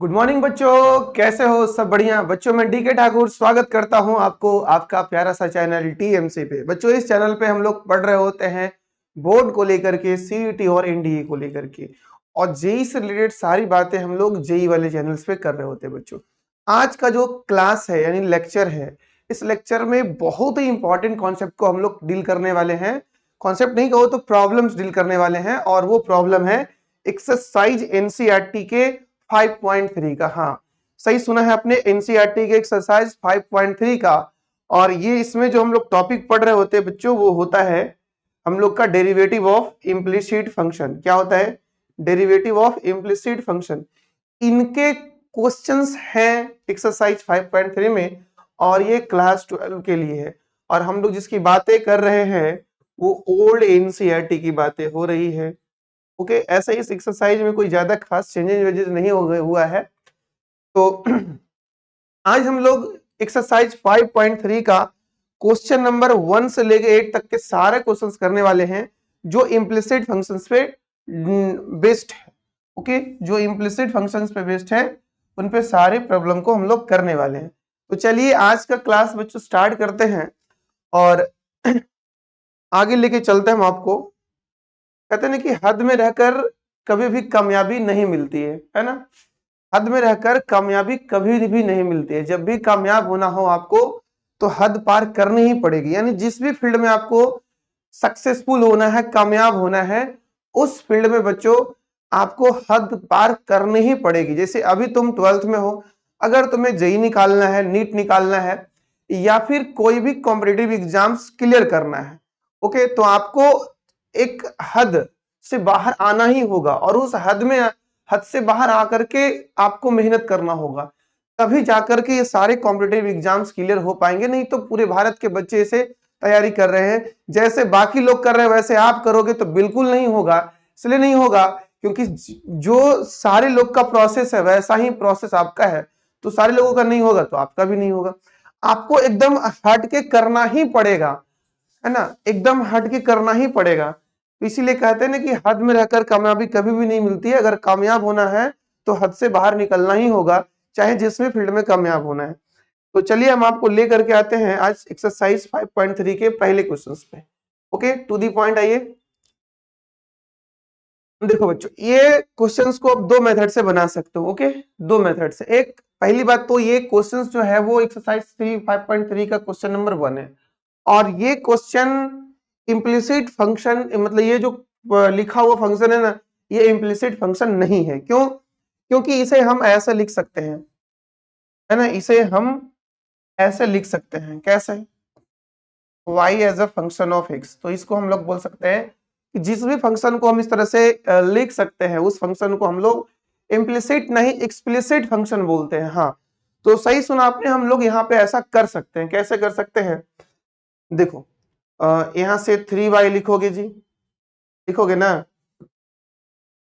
Good morning बच्चों, कैसे हो? सब बढ़िया बच्चों। मैं डीके ठाकुर स्वागत करता हूं आपको आपका प्यारा सा चैनल टीएमसी पे। बच्चों, इस चैनल पे हम लोग पढ़ रहे होते हैं बोर्ड को लेकर के, सीईटी और एनडीए को लेकर के, और जेई से रिलेटेड सारी बातें हम लोग जेई वाले चैनल्स पे कर रहे होते हैं। बच्चों, आज का जो क्लास है यानी लेक्चर है, इस लेक्चर में बहुत ही इंपॉर्टेंट कॉन्सेप्ट को हम लोग डील करने वाले हैं। कॉन्सेप्ट नहीं कहो तो प्रॉब्लम्स डील करने वाले हैं, और वो प्रॉब्लम है एक्सरसाइज एनसीईआरटी के 5.3 का। हाँ, सही सुना है आपने, एनसीईआरटी के एक्सरसाइज 5.3 का। और ये इसमें जो हम लोग टॉपिक पढ़ रहे होते हैं बच्चों, वो होता है हम लोग का डेरिवेटिव ऑफ इम्प्लिसिट फंक्शन। क्या होता है? Derivative of implicit function. इनके क्वेश्चंस हैं एक्सरसाइज 5.3 में, और ये क्लास 12 के लिए है। और हम लोग जिसकी बातें कर रहे हैं वो ओल्ड एनसीईआरटी की बातें हो रही है। ओके, ऐसा ही इस एक्सरसाइज में कोई ज्यादा खास चेंजेस नहीं हुआ है। तो आज हम लोग एक्सरसाइज 5.3 का क्वेश्चन नंबर 1 से लेके 8 तक के सारे क्वेश्चंस करने वाले हैं जो इम्प्लिसिट फंक्शंस पे बेस्ड है। ओके, जो इम्प्लिसिट फंक्शंस पे बेस्ड है उन पे सारे प्रॉब्लम को हम लोग करने वाले हैं। तो चलिए आज का क्लास बच्चों स्टार्ट करते हैं, और आगे लेके चलते हैं हम आपको। कहते हैं ना कि हद में रहकर कभी भी कामयाबी नहीं मिलती है ना? हद में रहकर कामयाबी कभी भी नहीं मिलती है। जब भी कामयाब होना हो आपको तो हद पार करनी ही पड़ेगी। यानी जिस भी फील्ड में आपको सक्सेसफुल होना है, कामयाब होना है, उस फील्ड में बच्चों आपको हद पार करनी ही पड़ेगी। जैसे अभी तुम 12th में हो, अगर तुम्हें जेई निकालना है, नीट निकालना है, या फिर कोई भी कॉम्पिटिटिव एग्जाम्स क्लियर करना है, ओके, तो आपको एक हद से बाहर आना ही होगा, और उस हद से बाहर आकर के आपको मेहनत करना होगा। तभी जाकर के ये सारे कॉम्पिटिटिव एग्जाम्स क्लियर हो पाएंगे। नहीं तो पूरे भारत के बच्चे इसे तैयारी कर रहे हैं, जैसे बाकी लोग कर रहे हैं वैसे आप करोगे तो बिल्कुल नहीं होगा। इसलिए नहीं होगा क्योंकि जो सारे लोग का प्रोसेस है वैसा ही प्रोसेस आपका है। तो सारे लोगों का नहीं होगा तो आपका भी नहीं होगा। आपको एकदम हट के करना ही पड़ेगा, है ना? एकदम हट के करना ही पड़ेगा। इसीलिए कहते हैं ना कि हद में रहकर कामयाबी कभी भी नहीं मिलती है। अगर कामयाब होना है तो हद से बाहर निकलना ही होगा, चाहे जिसमें फील्ड में कामयाब होना है। तो चलिए हम आपको लेकर के आते हैं आज एक्सरसाइज 5.3 के पहले क्वेश्चंस पे। ओके, टू दी पॉइंट आइए। देखो बच्चों, ये क्वेश्चंस को आप दो मेथड से बना सकते हो। ओके, दो मेथड से। एक, पहली बात तो ये क्वेश्चंस जो है वो एक्सरसाइज 5.3 का क्वेश्चन नंबर 1 है, और ये क्वेश्चन इम्प्लिसिट फंक्शन, मतलब ये जो लिखा हुआ फंक्शन है ना, ये इम्प्लिसिट फंक्शन नहीं है। क्यों? क्योंकि इसे हम ऐसे लिख सकते हैं, है ना? इसे हम ऐसे लिख सकते हैं। कैसे? y as a function of x। तो इसको हम लोग बोल सकते हैं कि जिस भी फंक्शन को हम इस तरह से लिख सकते हैं उस फंक्शन को हम लोग इम्प्लिसिट नहीं एक्सप्लिसिट फंक्शन बोलते हैं। हाँ, तो सही सुना आपने, हम लोग यहाँ पे ऐसा कर सकते हैं। कैसे कर सकते हैं? देखो, यहां से 3y लिखोगे जी, लिखोगे ना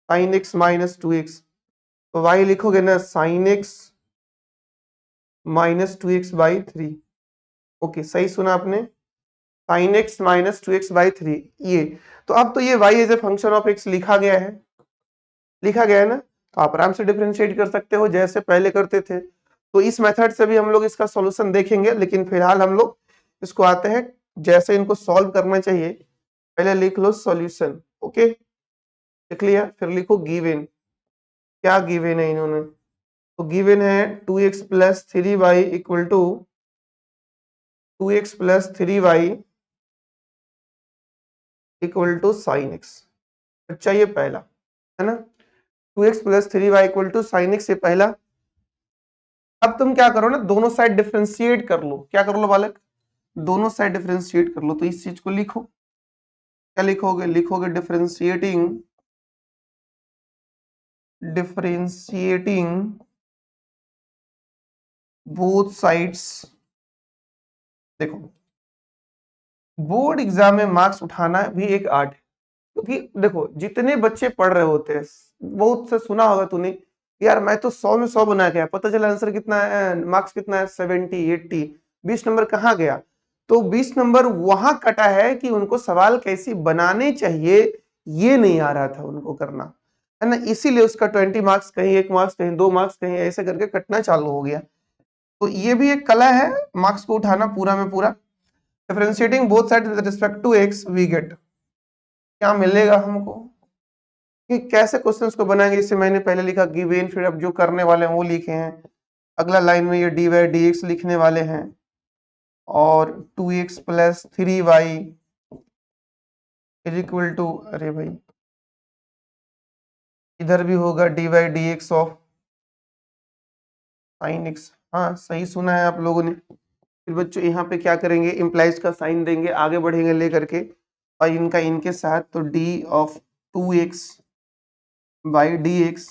साइन एक्स माइनस 2x, तो y लिखोगे ना sign x minus 2x/3। Okay, सही सुना आपने, साइन एक्स माइनस 2x/3। ये तो अब तो ये y as a function of x लिखा गया है, लिखा गया है ना? तो आप आराम से डिफरेंशिएट कर सकते हो जैसे पहले करते थे। तो इस मेथड से भी हम लोग इसका सॉल्यूशन देखेंगे, लेकिन फिलहाल हम लोग इसको आते हैं जैसे इनको सॉल्व करना चाहिए। पहले लिख लो सॉल्यूशन। ओके, लिख लिया, फिर लिखो गिवन। क्या गिवन है इन्होंने? तो गिवन है 2x plus 3y equal to 2x plus 3y equal to sine x. अच्छा, ये पहला है ना, 2x plus 3y equal to sine x, ये पहला। अब तुम क्या करो ना, दोनों साइड डिफरेंशिएट कर लो। क्या कर लो बालक? दोनों साइड डिफरेंशिएट कर लो। तो इस चीज को लिखो, क्या लिखोगे? लिखोगे डिफरेंशिएटिंग, डिफरेंशिएटिंग बोथ साइड्स। देखो, बोर्ड एग्जाम में मार्क्स उठाना भी एक आर्ट है। क्योंकि देखो, जितने बच्चे पढ़ रहे होते हैं, बहुत से सुना होगा तूने, यार मैं तो 100 में 100 बना गया, पता चला आंसर कितना है, मार्क्स कितना है, 70 80, 20 नंबर कहाँ गया? तो 20 नंबर वहां कटा है कि उनको सवाल कैसी बनाने चाहिए ये नहीं आ रहा था उनको करना, है ना, इसीलिए उसका 20 मार्क्स, कहीं 1 मार्क्स, कहीं 2 मार्क्स, कहीं ऐसे करके कटना चालू हो गया। तो ये भी एक कला है मार्क्स को उठाना पूरा में पूरा। Differentiating both side with respect to x we get, क्या मिलेगा हमको, कि कैसे क्वेश्चंस को बनाएंगे। जैसे मैंने पहले लिखा गिवन, फिर अब जो करने वाले हैं वो लिखे हैं, अगला लाइन में ये डी वाई डी एक्स लिखने वाले हैं, और 2x plus 3y is equal to, अरे भाई इधर भी होगा d y d x of sine x. हाँ सही सुना है आप लोगों ने। फिर बच्चों यहाँ पे क्या करेंगे, इम्प्लाइज का साइन देंगे, आगे बढ़ेंगे लेकर के, और इनका इनके साथ, तो d of 2x by d x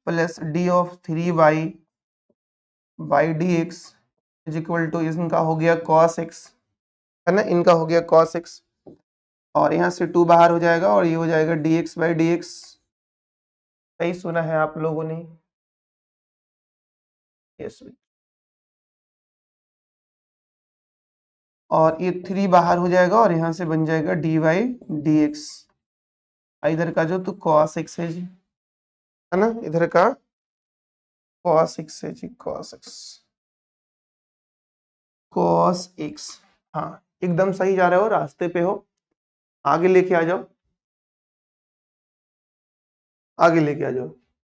plus d of 3y by d x is equal to, इनका हो गया cos x, है ना, इनका हो गया cos x, और यहाँ से 2 बाहर हो जाएगा और ये हो जाएगा dx बाई डी एक्स। सही सुना है आप लोगों ने। यस, और ये 3 बाहर हो जाएगा और यहाँ से बन जाएगा डी वाई डी एक्स, इधर का जो तो cos x है जी, है ना, इधर का cos x है जी, cos x। हाँ एकदम सही जा रहे हो, रास्ते पे हो, आगे लेके आ जाओ, आगे लेके आ जाओ।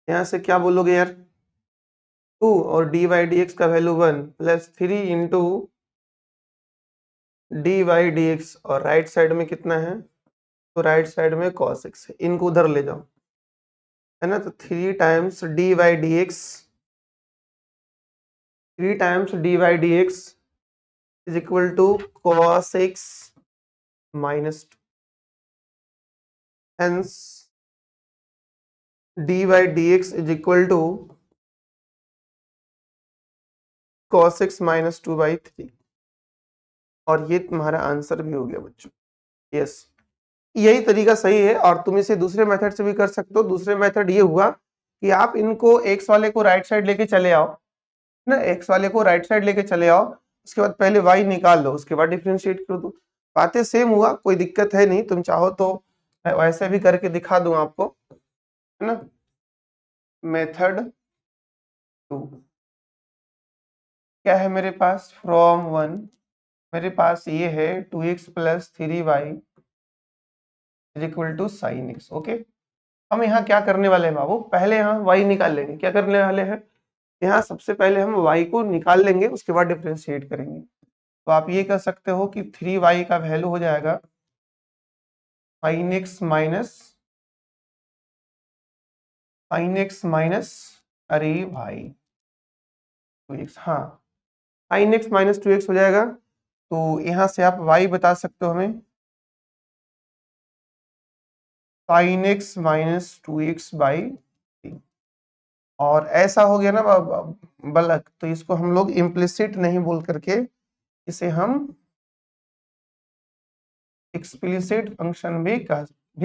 यहाँ से क्या बोलोगे यार, 2 और डी वाई डी एक्स का value 1 plus 3 into d y d x, और राइट साइड में कितना है, तो राइट साइड में cos x है, इनको उधर ले जाओ, है ना, तो 3 times d y d x, 3 times d y d x is equal to cos x minus 2, hence d y d x is equal to cos x minus 2/3, और ये तुम्हारा आंसर भी हो गया बच्चों। यस, यही तरीका सही है, और तुम इसे दूसरे मेथड से भी कर सकते हो। दूसरे मेथड ये हुआ कि आप इनको एक्स वाले को राइट साइड लेके चले आओ ना, एक्स वाले को राइट साइड लेके चले आओ, उसके बाद पहले वाई निकाल लो, उसके बाद डिफरेंशिएट कर दो। बातें सेम हुआ, कोई दिक्कत है नहीं, तुम चाहो तो मैं वैसे भी करके दिखा दूं आपको, है ना। मेथड 2 क्या है मेरे पास, फ्रॉम 1 मेरे पास ये है 2x plus 3y is equal to sine x. Okay, हम यहाँ क्या करने वाले हैं बाबू, पहले यहाँ y निकाल लेंगे। क्या करने वाले हैं, यहाँ सबसे पहले हम y को निकाल लेंगे, उसके बाद डिफरेंशिएट करेंगे। तो आप ये कह सकते हो कि 3y का वैल्यू हो जाएगा साइन एक्स माइनस, अरे भाई 2x, हाँ साइन एक्स माइनस 2x हो जाएगा। तो यहाँ से आप y बता सकते हो हमें, sign x minus 2x by, और ऐसा हो गया ना बलक, तो इसको हम लोग इम्प्लिसिट नहीं बोल करके इसे हम एक्सप्लिसिट फंक्शन भी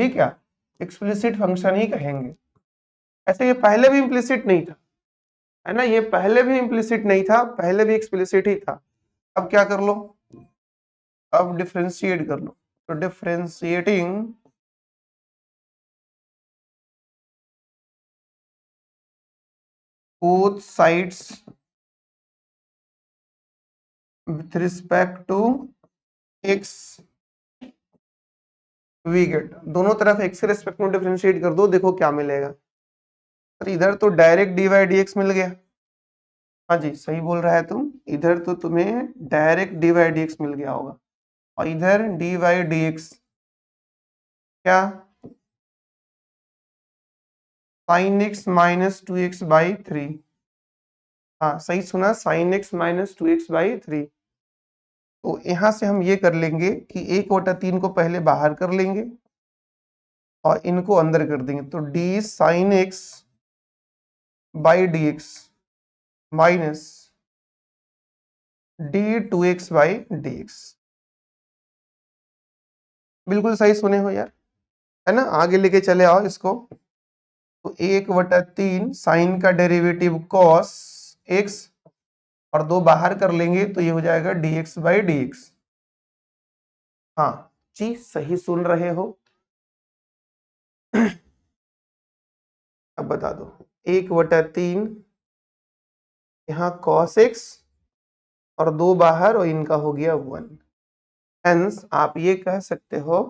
क्या एक्सप्लिसिट फंक्शन ही कहेंगे। ऐसे ये पहले भी इम्प्लिसिट नहीं था, है ना, ये पहले भी इम्प्लिसिट नहीं था, पहले भी एक्सप्लिसिट ही था। अब क्या कर लो, अब डिफरेंशिएट कर लो, तो differentiating both sides with respect to x we get, दोनों तरफ x के रेस्पेक्ट में डिफरेंशिएट कर दो, देखो क्या मिलेगा। पर इधर तो direct d y d x मिल गया, हाँ जी सही बोल रहा है तुम, इधर तो तुम्हें direct d y d x मिल गया होगा, और इधर डी वाई डी एक्स क्या, sine x minus 2x by 3, हाँ सही सुना, sign x minus 2x by 3। तो यहाँ से हम ये कर लेंगे कि 1/3 को पहले बाहर कर लेंगे और इनको अंदर कर देंगे, तो D sine x by d x minus D 2x by d x. बिल्कुल सही सुने हो यार, है ना, आगे लेके चले आओ इसको। तो 1/3 साइन का डेरिवेटिव कॉस एक्स, और 2 बाहर कर लेंगे तो ये हो जाएगा dx बाई डी एक्स। हाँ जी सही सुन रहे हो। अब बता दो, 1/3 यहाँ cos x और 2 बाहर और इनका हो गया 1। हेंस आप ये कह सकते हो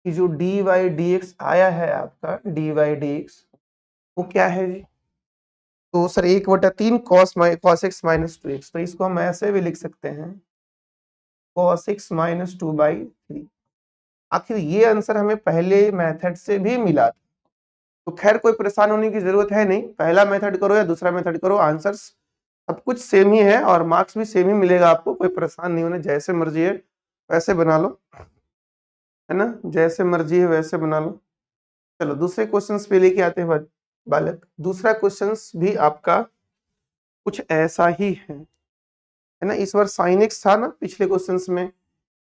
कि जो dy dx आया है आपका dy dx वो क्या है जी? तो sir 1/3 cos x minus 2x, तो इसको हम ऐसे भी लिख सकते हैं cos x माइनस 2/3। आखिर ये आंसर हमें पहले मेथड से भी मिला था, तो खैर कोई परेशान होने की जरूरत है नहीं, पहला मेथड करो या दूसरा मेथड करो, आंसर सब कुछ सेम ही है और मार्क्स भी सेम ही मिलेगा आपको, कोई परेशान नहीं होने, जैसे मर्जी है वैसे बना लो, है ना, जैसे मर्जी है वैसे बना लो। चलो दूसरे क्वेश्चंस पे लेके आते हैं बालक। दूसरा क्वेश्चंस भी आपका कुछ ऐसा ही है ना, इस बार साइन एक्स था ना पिछले क्वेश्चंस में,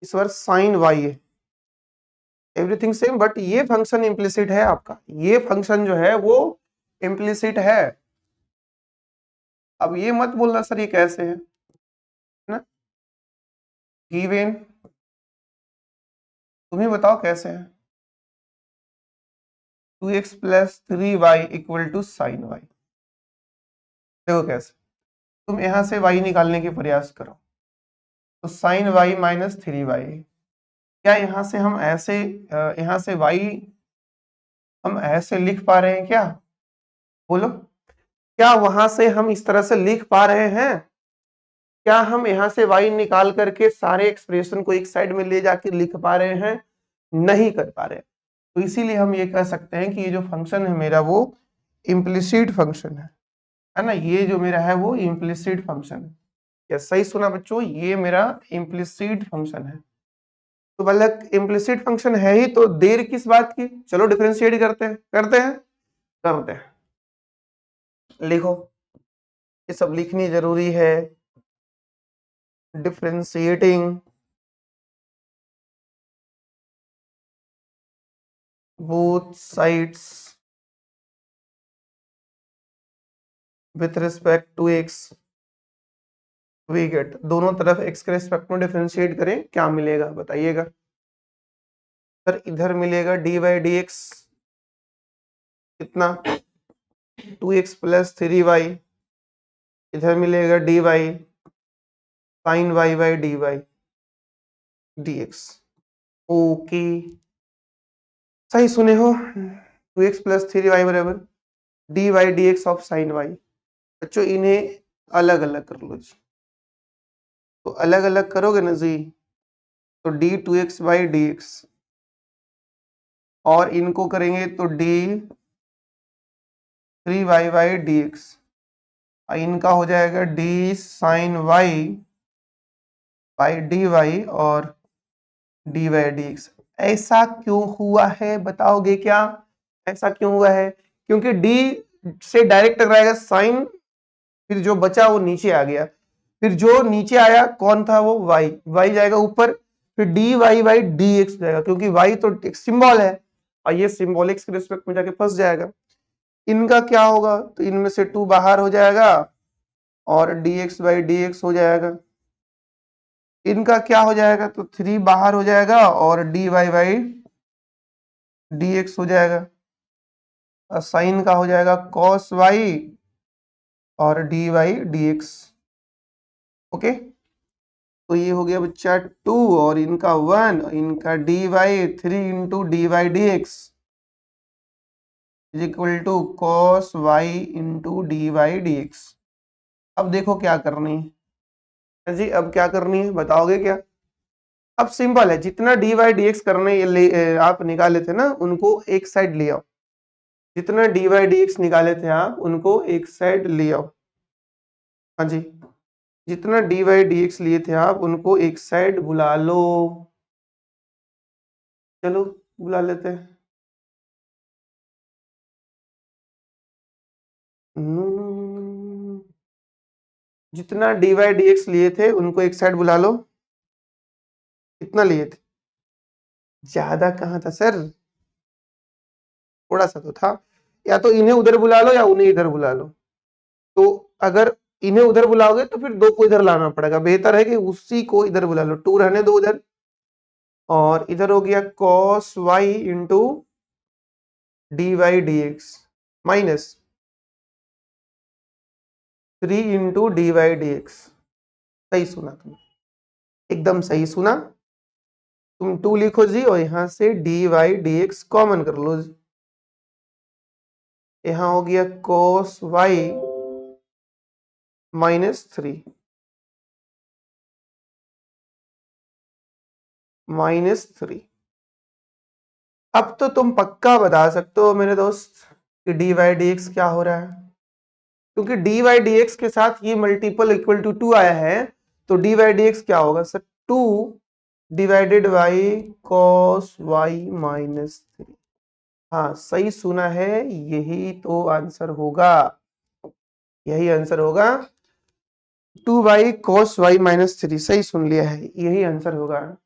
इस बार साइन वाई है, एवरीथिंग सेम, बट ये फंक्शन इम्प्लिसिट है आपका, ये फंक्शन जो है वो इम्प्लिसिट है। अब ये मत बोलना सर ये कैसे है ना, गिवन, तुम ही बताओ कैसे है। 2x plus 3y equal to sine y, देखो कैसे, तुम यहां से y निकालने के प्रयास करो, तो साइन वाई माइनस 3y, क्या यहां से हम ऐसे यहां से y हम ऐसे लिख पा रहे हैं क्या, बोलो, क्या वहां से हम इस तरह से लिख पा रहे हैं, क्या हम यहां से y निकाल करके सारे एक्सप्रेशन को एक साइड में ले जाकर लिख पा रहे हैं, नहीं कर पा रहे, तो इसीलिए हम ये कह सकते हैं कि ये जो फंक्शन है मेरा वो इम्प्लिसिट फंक्शन है ना, ये जो मेरा है वो इम्प्लिसिट फंक्शन है। क्या सही सुना बच्चों, ये मेरा इम्प्लिसिट फंक्शन है। तो मतलब इम्प्लिसिट फंक्शन है ही तो देर किस बात की, चलो डिफरेंशिएट करते हैं, करते हैं, लिखो, ये सब लिखनी जरूरी है। Differentiating both sides with respect to x, we get, दोनों तरफ x के रिस्पेक्ट में डिफरेंशिएट करें, क्या मिलेगा बताइएगा। सर इधर मिलेगा dy dx कितना 2x प्लस 3y, इधर मिलेगा dy sine y by dy dx। Okay सही सुने हो, 2x प्लस 3y बराबर dy dx of sine y। बच्चों इन्हें अलग अलग कर लो जी, तो अलग अलग करोगे ना जी, तो d2x बाई dx, और इनको करेंगे तो d3y बाई dx, इनका हो जाएगा d sine y by dy और dy dx। ऐसा क्यों हुआ है बताओगे क्या, ऐसा क्यों हुआ है, क्योंकि d से डायरेक्ट टकराएगा साइन, फिर जो बचा वो नीचे आ गया, फिर जो नीचे आया कौन था वो y जाएगा ऊपर, फिर dy बाई dx जाएगा, क्योंकि y तो एक सिंबल है और ये सिंबल x के रिस्पेक्ट में जाके फंस जाएगा। इनका क्या होगा, तो इनमें से 2 बाहर हो जाएगा और dx बाई dx हो जाएगा, इनका क्या हो जाएगा, तो 3 बाहर हो जाएगा और dy बाई dx हो जाएगा, और साइन का हो जाएगा cos y और dy dx। ओके, तो ये हो गया बच्चा 2 और इनका 1, इनका dy 3 into dy dx is equal to cos y into dy dx। अब देखो क्या करनी है जी, अब क्या करनी है बताओगे क्या। अब सिंपल है, जितना dy dx करने आप निकाले थे ना उनको एक साइड ले आओ, जितना dy dx निकाले थे आप उनको एक साइड ले आओ, हाँ जी, जितना dy dx लिए थे आप उनको एक साइड बुला लो, चलो बुला लेते हैं। जितना dy dx लिए थे उनको एक साइड बुला लो, कितना लिए थे, ज्यादा कहाँ था सर, थोड़ा सा तो था, या तो इन्हें उधर बुला लो या उन्हें इधर बुला लो, तो अगर इन्हें उधर बुलाओगे तो फिर 2 को इधर लाना पड़ेगा, बेहतर है कि उसी को इधर बुला लो, 2 रहने दो उधर, और इधर हो गया cos y into d y d x minus 3 into d y d x. सही सुना तुम, एकदम सही सुना। तुम 2 लिखो जी और यहां से d y d x common कर लो जी। यहां हो गया cos y -3 -3। अब तो तुम पक्का बता सकते हो मेरे दोस्त कि डी वाई डी एक्स क्या हो रहा है, क्योंकि डी वाई डी एक्स के साथ ये मल्टीपल इक्वल टू 2 आया है, तो डी वाई डी एक्स क्या होगा sir, 2 divided by cos y -3। हाँ सही सुना है, यही तो आंसर होगा, यही आंसर होगा। 2 बाई cos y -3 सही सुन लिया है, यही आंसर होगा।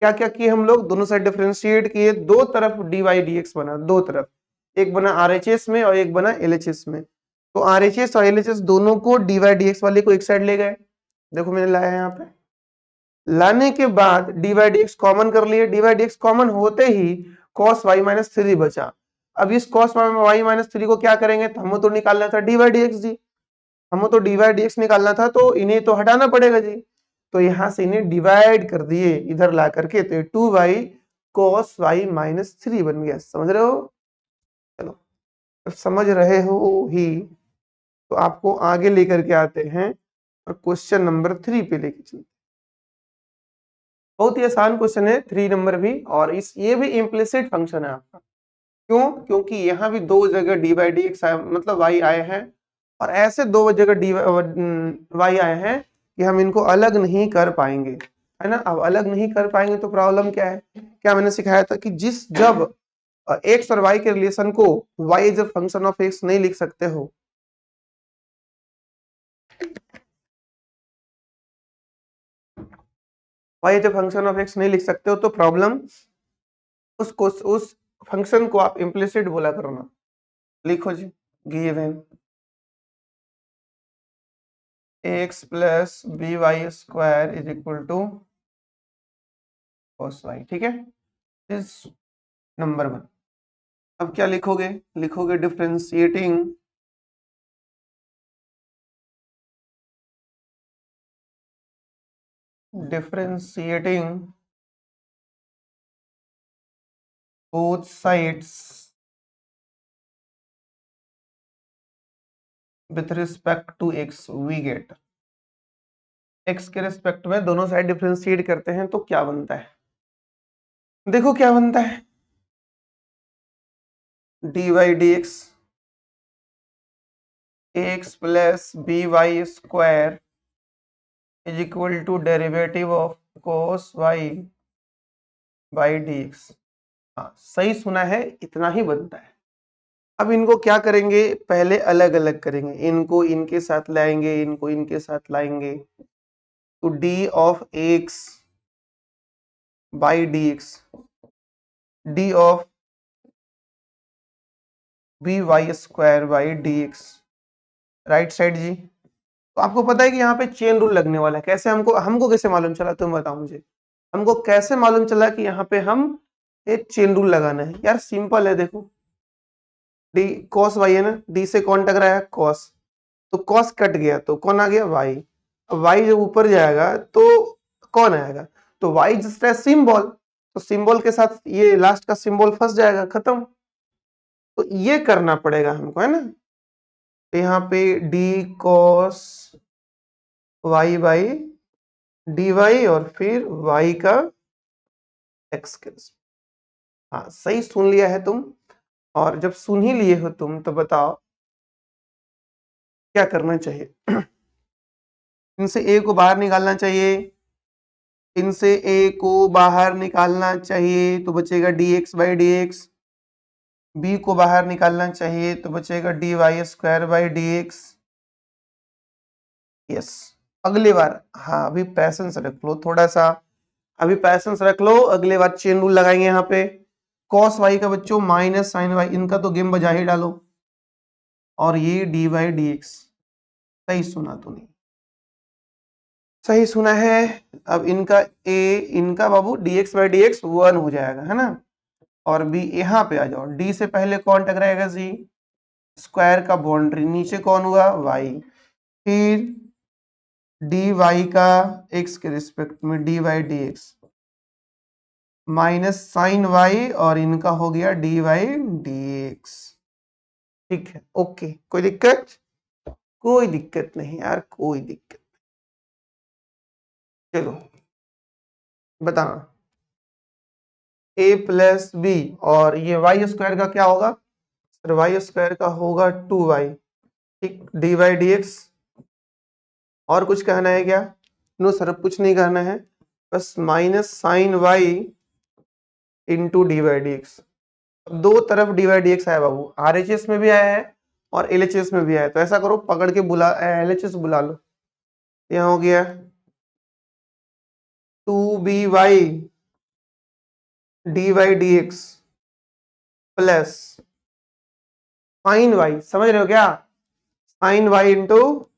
क्या क्या किए हम लोग, दोनों साइड डिफरेंशिएट किए, दो तरफ डी वाई डी एक्स बना, दो तरफ, एक बना आरएचएस में और एक बना एलएचएस में। तो आरएचएस और एलएचएस दोनों को डी वाई डी एक्स वाले को एक साइड ले गए, देखो मैंने लाया है यहाँ पे। लाने के बाद d y d x common कर लिए, d y d x common होते ही cos y -3 बचा। अब इस cos y -3 को क्या करेंगे, तो हमको तो निकालना था डी वाई डी एक्स जी, हमको तो डी वाई डी एक्स निकालना था, तो इन्हें तो हटाना पड़ेगा जी। तो यहां से इन्हें डिवाइड कर दिए इधर ला करके, तो 2 बाई cos y -3 बन गया। समझ रहे हो, चलो अब समझ रहे हो ही तो आपको आगे लेकर के आते हैं और क्वेश्चन नंबर 3 पे लेके चलते। बहुत ही आसान क्वेश्चन है 3 नंबर भी, और इस ये भी इम्प्लिसिट फंक्शन है आपका। क्यों, क्योंकि यहाँ भी दो जगह डी बाई डी एक्स मतलब वाई आए हैं, और ऐसे दो जगह डी वाई आए हैं कि हम इनको अलग नहीं कर पाएंगे, है ना। अब अलग नहीं कर पाएंगे तो प्रॉब्लम क्या है, क्या मैंने सिखाया था कि जब एक्स और वाई के रिलेशन को y as a function of x नहीं लिख सकते हो, y as a function of x नहीं लिख सकते हो, तो प्रॉब्लम उस फंक्शन को आप इम्प्लिसिट बोला करना। लिखो जी, given x plus b y square is equal to cos y, ठीक है, इस नंबर 1। अब क्या लिखोगे, लिखोगे differentiating both sides with respect to x we get, x के रिस्पेक्ट में दोनों साइड डिफरेंशिएट करते हैं तो क्या बनता है, देखो क्या बनता है, d y d x plus b y square is equal to derivative of cos y by d x. हाँ सही सुना है, इतना ही बनता है। अब इनको क्या करेंगे, पहले अलग अलग करेंगे, इनको इनके साथ लाएंगे, इनको इनके साथ लाएंगे, तो d of x by d x, d of b y square by d x, right side जी। तो आपको पता है कि यहाँ पे चेन रूल लगने वाला है, कैसे हमको हमको कैसे मालूम चला, तुम बताओ मुझे, हमको कैसे मालूम चला कि यहाँ पे हम एक चेन रूल लगाना है। यार सिंपल है, देखो डी कॉस वाई है ना, डी से कौन टकराया, कॉस, तो कॉस कट गया तो कौन आ गया, वाई। अब वाई जब ऊपर जाएगा तो कौन आएगा, तो वाई जस्ट है सिंबल, तो सिंबल के साथ ये लास्ट का सिंबल फंस जाएगा, खत्म। तो ये करना पड़ेगा हमको, है ना। तो यहाँ पे d cos y by d y और फिर वाई का एक्स के, हाँ सही सुन लिया है तुम। और जब सुन ही लिए हो तुम तो बताओ क्या करना चाहिए। इनसे ए को बाहर निकालना चाहिए, इनसे ए को बाहर निकालना चाहिए तो बचेगा d x by d x, b को बाहर निकालना चाहिए तो बचेगा d y square by d x. Yes, अगली बार, हाँ अभी पैसेंस रख लो थोड़ा सा, अभी पैसेंस रख लो, अगले बार चेन रूल लगाएंगे यहाँ पे। कॉस वाई का बच्चों माइनस साइन वाई, इनका तो गेम बजा ही डालो, और ये डी वाई डी एक्स। सही सुना तूने, सही सुना है। अब इनका ए, इनका बाबू d x by d x 1 हो जाएगा, है ना। और बी, यहाँ पे आ जाओ, डी से पहले कौन टकराएगा जी, स्क्वायर का बाउंड्री, नीचे कौन हुआ वाई, फिर डी वाई का एक्स के रिस्पेक्ट में d y d x minus sine y, और इनका हो गया डी वाई डी एक्स। ठीक है, ओके, कोई दिक्कत, कोई दिक्कत नहीं यार, कोई दिक्कत। चलो बताना, ए प्लस बी, और ये वाई स्क्वायर का क्या होगा, वाई स्क्वायर का होगा 2y, ठीक, डी वाई डी एक्स। और कुछ कहना है क्या, नो सर कुछ नहीं कहना है, बस minus sine y into d y d x. दो तरफ डी वाई डी एक्स आया बाबू, आरएचएस में भी आया है और एलएचएस में भी आया है, तो ऐसा करो पकड़ के बुला, एलएचएस बुला लो, यहाँ हो गया 2by d y d x plus sine y, समझ रहे हो क्या, sine y into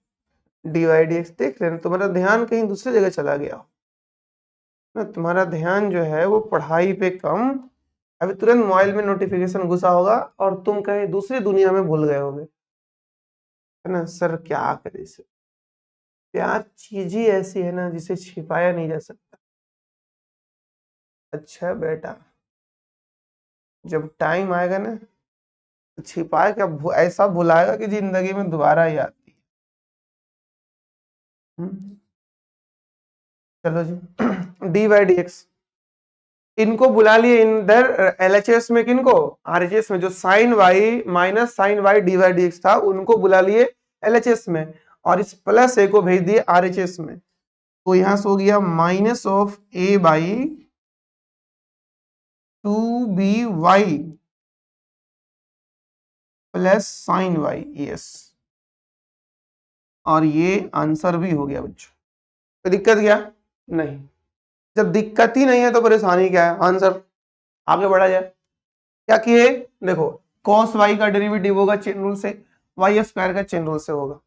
d y d x. देख रहे हो तुम्हारा ध्यान कहीं दूसरी जगह चला गया ना, तुम्हारा ध्यान जो है वो पढ़ाई पे कम, अभी तुरंत मोबाइल में नोटिफिकेशन घुसा होगा और तुम कहीं दूसरी दुनिया में भूल गए होगे, है ना। सर क्या करे इसे, प्यार चीज ही ऐसी है ना जिसे छिपाया नहीं जा सकता। अच्छा बेटा, जब टाइम आएगा ना तो छिपाए क्या, ऐसा भुलाएगा कि जिंदगी में दोबारा ही आती है। चलो जी डी वाई डी एक्स, इनको बुला लिए इधर एलएचएस में, किनको, आरएचएस में, जो sine y minus sine y d y d x था उनको बुला लिए एलएचएस में, और इस प्लस ए को भेज दिए आरएचएस में, तो यहां से हो गया minus of a by 2by plus sine y, yes, और ये आंसर भी हो गया बच्चों। तो दिक्कत क्या, नहीं, जब दिक्कत ही नहीं है तो परेशानी क्या है, आंसर आगे बढ़ा जाए। क्या किए, देखो cos y का डेरिवेटिव होगा चेन रूल से, y स्क्वायर का चेन रूल से होगा,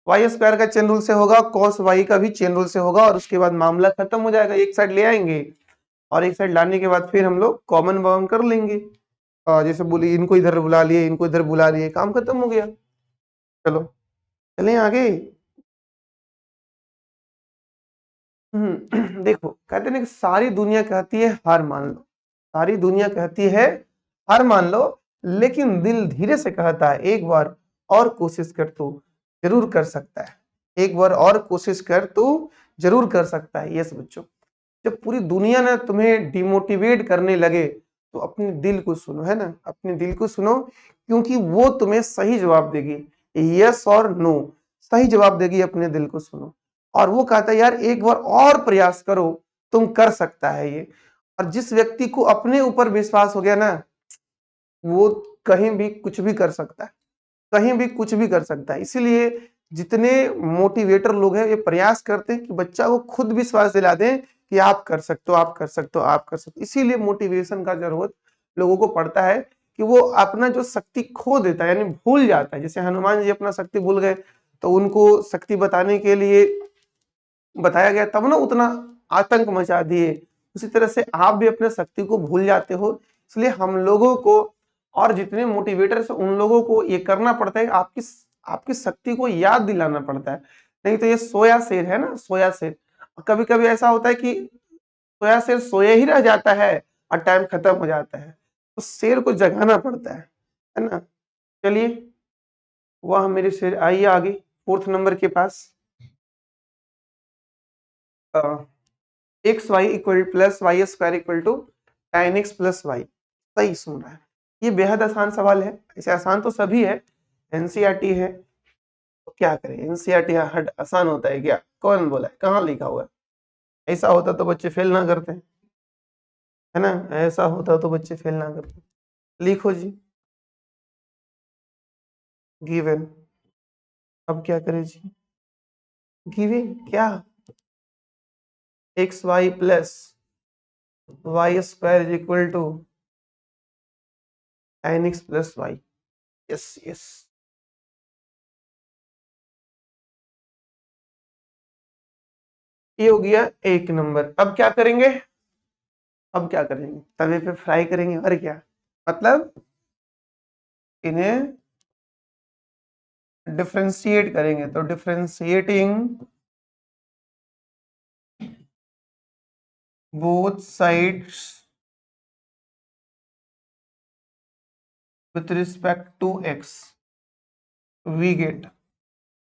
y स्क्वायर का चेन रूल से होगा, cos y का भी चेन रूल से होगा, और उसके बाद मामला खत्म हो जाएगा, एक साइड ले आएंगे और एक साइड लाने के बाद फिर हम लोग कॉमन बाउंड कर लेंगे, जैसे बोली इनको इधर बुला लिए, इनको इधर बुला लिए, काम खत्म हो गया। चलो चलें आगे। देखो कहते हैं कि सारी दुनिया कहती है हार मान लो, सारी दुनिया कहती है हार मान लो, लेकिन दिल धीरे से कहता है एक बार और कोशिश कर, तू जरूर कर सकता है, एक बार और कोशिश कर, तू जरूर कर सकता है। यस बच्चों, जब पूरी दुनिया ना तुम्हें डिमोटिवेट करने लगे तो अपने दिल को सुनो, है ना, अपने दिल को सुनो, क्योंकि वो तुम्हें सही जवाब देगी, यस और नो सही जवाब देगी, अपने दिल को सुनो। और वो कहता है यार एक बार और प्रयास करो, तुम कर सकता है ये। और जिस व्यक्ति को अपने ऊपर विश्वास हो गया ना, वो कहीं भी कुछ भी कर सकता है, कहीं भी कुछ भी कर सकता है। इसीलिए जितने मोटिवेटर लोग हैं ये प्रयास करते हैं कि बच्चा को खुद विश्वास दिला दें कि आप कर सकते हो, आप कर सकते हो, आप कर सकते हो। इसीलिए मोटिवेशन का जरूरत लोगों को पड़ता है कि वो अपना जो शक्ति खो देता है, यानी भूल जाता है। जैसे हनुमान जी अपना शक्ति भूल गए तो उनको शक्ति बताने के लिए बताया गया, तब ना उतना आतंक मचा दिए। उसी तरह से आप भी अपने शक्ति को भूल जाते हो, इसलिए हम लोगों को और जितने मोटिवेटर्स उन लोगों को ये करना पड़ता है, आपकी आपकी शक्ति को याद दिलाना पड़ता है। नहीं तो ये सोया शेर है ना, सोया शेर, कभी कभी ऐसा होता है कि सोया शेर सोया ही रह जाता है और टाइम खत्म हो जाता है, तो शेर को जगाना पड़ता है ना। चलिए वह मेरे शेर, आइए आगे फोर्थ नंबर के पास। X y equal plus y square equal to tan x plus y, सही सुन रहा है। ये बेहद आसान सवाल है, ऐसे आसान तो सभी है, एनसीईआरटी है, तो क्या करें, एनसीईआरटी हट आसान होता है क्या, कौन बोला है, कहाँ लिखा हुआ है, ऐसा होता तो बच्चे फेल ना करते, है ना, ऐसा होता तो बच्चे फेल ना करते। लिखो जी, गिवन, अब क्या करें जी, गिवन क्या, x y plus y square is equal to tan x plus y, yes yes, ये हो गया एक नंबर। अब क्या करेंगे, अब क्या करेंगे, तवे पे फ्राई करेंगे और क्या, मतलब इन्हें डिफरेंशिएट करेंगे। तो differentiating both sides with respect to x we get,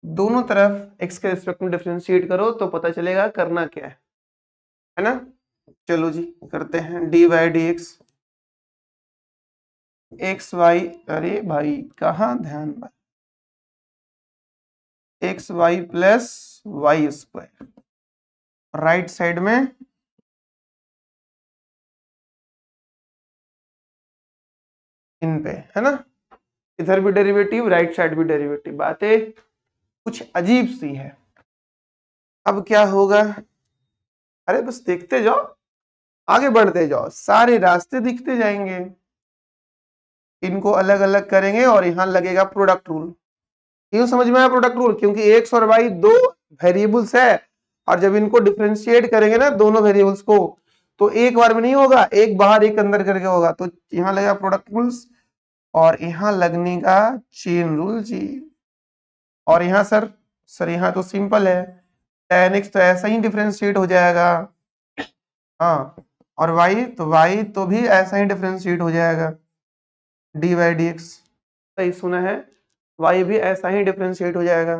दोनों तरफ x के रिस्पेक्ट में डिफरेंशिएट करो तो पता चलेगा करना क्या है ना। चलो जी करते हैं, d by d x y, अरे भाई कहाँ ध्यान, x y plus y square, right side में इन पे है ना, इधर भी डेरिवेटिव राइट साइड भी डेरिवेटिव, बातें कुछ अजीब सी है। अब क्या होगा, अरे बस देखते जाओ, आगे बढ़ते जाओ, सारे रास्ते दिखते जाएंगे। इनको अलग अलग करेंगे और यहां लगेगा प्रोडक्ट रूल। क्यों समझ में आया प्रोडक्ट रूल, क्योंकि एक्स और वाई दो वेरिएबल्स है, और जब इनको डिफरेंशिएट करेंगे ना दोनों वेरिएबल्स को, तो एक बार में नहीं होगा, एक बाहर एक अंदर करके होगा। तो यहां लगेगा प्रोडक्ट रूल्स और यहां लगने का चेन रूल जी। और यहां सर यहां तो सिंपल है, tan x तो ऐसा ही डिफरेंशिएट हो जाएगा, हाँ, और y तो भी ऐसा ही डिफरेंशिएट हो जाएगा, डी वाई डी एक्स, सही सुना है, y भी ऐसा ही डिफरेंशिएट हो जाएगा।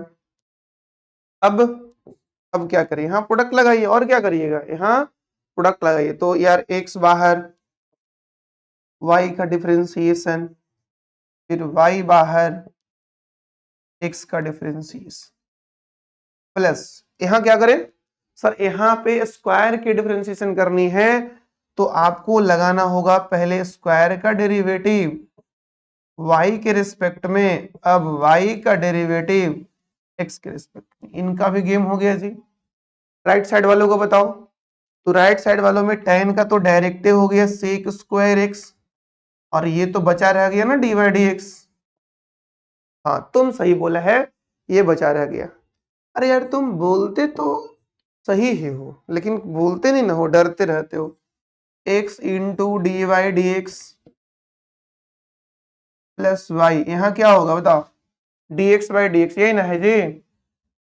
अब क्या करिए, यहाँ प्रोडक्ट लगाइए, और क्या करिएगा, यहाँ प्रोडक्ट लगाइए। तो यार x बाहर, y का डिफरेंशिएशन, फिर y बाहर, x का डिफरेंशिएशन, प्लस यहाँ क्या करें सर, यहाँ पे स्क्वायर की डिफरेंशिएशन करनी है तो आपको लगाना होगा पहले स्क्वायर का डेरिवेटिव y के रिस्पेक्ट में, अब y का डेरिवेटिव x के रिस्पेक्ट में, इनका भी गेम हो गया जी। राइट साइड वालों को बताओ, तो राइट साइड वालों में tan का तो डायरेक्ट हो गया सेक स्क्वायर x, और ये तो बचा रह गया ना डी वाई डी एक्स, हाँ तुम सही बोला है, ये बचा रह गया। अरे यार तुम बोलते तो सही ही हो, लेकिन बोलते नहीं ना हो, डरते रहते हो। x into d y d x plus y, यहाँ क्या होगा बताओ, d x by d x, यही ना है जी।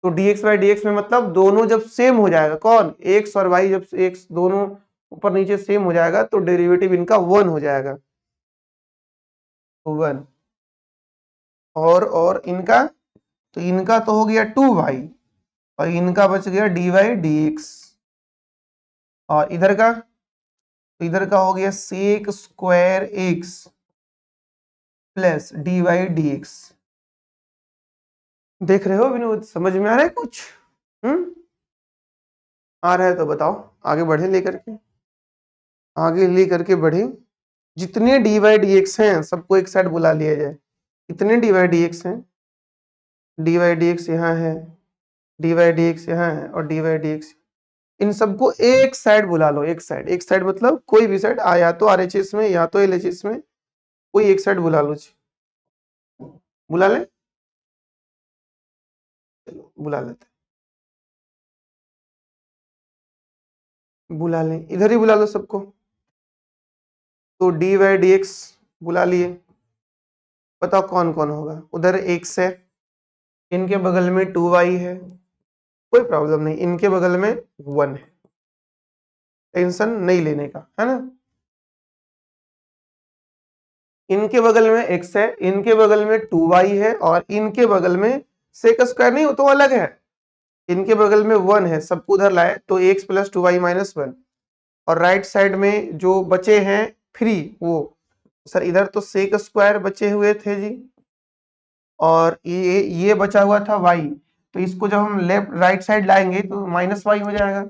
तो d x by d x में मतलब दोनों जब सेम हो जाएगा, कौन x और y, जब x दोनों ऊपर नीचे सेम हो जाएगा तो डेरिवेटिव इनका 1 हो जाएगा, 1। और इनका, तो इनका तो हो गया 2y, और इनका बच गया डी वाई डी एक्स, और इधर का, तो इधर का हो गया sec square x plus d y d x. देख रहे हो विनोद, समझ में आ रहा है कुछ, आ रहा है तो बताओ, आगे बढ़े लेकर के, आगे लेकर के बढ़े। जितने डी वाई डी एक्स हैं सबको एक साइड बुला लिया जाए, कितने डी वाई डी एक्स हैं, डी वाई डी एक्स यहाँ है, डी वाई डी एक्स यहाँ है, और डी वाई डी एक्स, इन सबको एक साइड बुला लो, एक साइड, एक साइड मतलब कोई भी साइड, या तो आरएचएस में या तो एलएचएस में, कोई एक साइड बुला लो जी, बुला ले, चलो बुला लेते, बुला लें, इधर ही बुला लो सबको। तो डी वाई डी एक्स बुला लिए, बताओ कौन कौन होगा, उधर x है, इनके बगल में 2y है, कोई प्रॉब्लम नहीं, इनके बगल में 1 है, टेंशन नहीं लेने का है ना। इनके बगल में x है, इनके बगल में 2y है, और इनके बगल में सेक स्क्वायर नहीं हो तो अलग है, इनके बगल में 1 है, सबको उधर लाए तो x प्लस 2y माइनस 1, और राइट साइड में जो बचे हैं फ्री वो, सर इधर तो सेक स्क्वायर बचे हुए थे जी, और ये बचा हुआ था y, तो इसको जब हम लेफ्ट राइट साइड लाएंगे तो माइनस y हो जाएगा।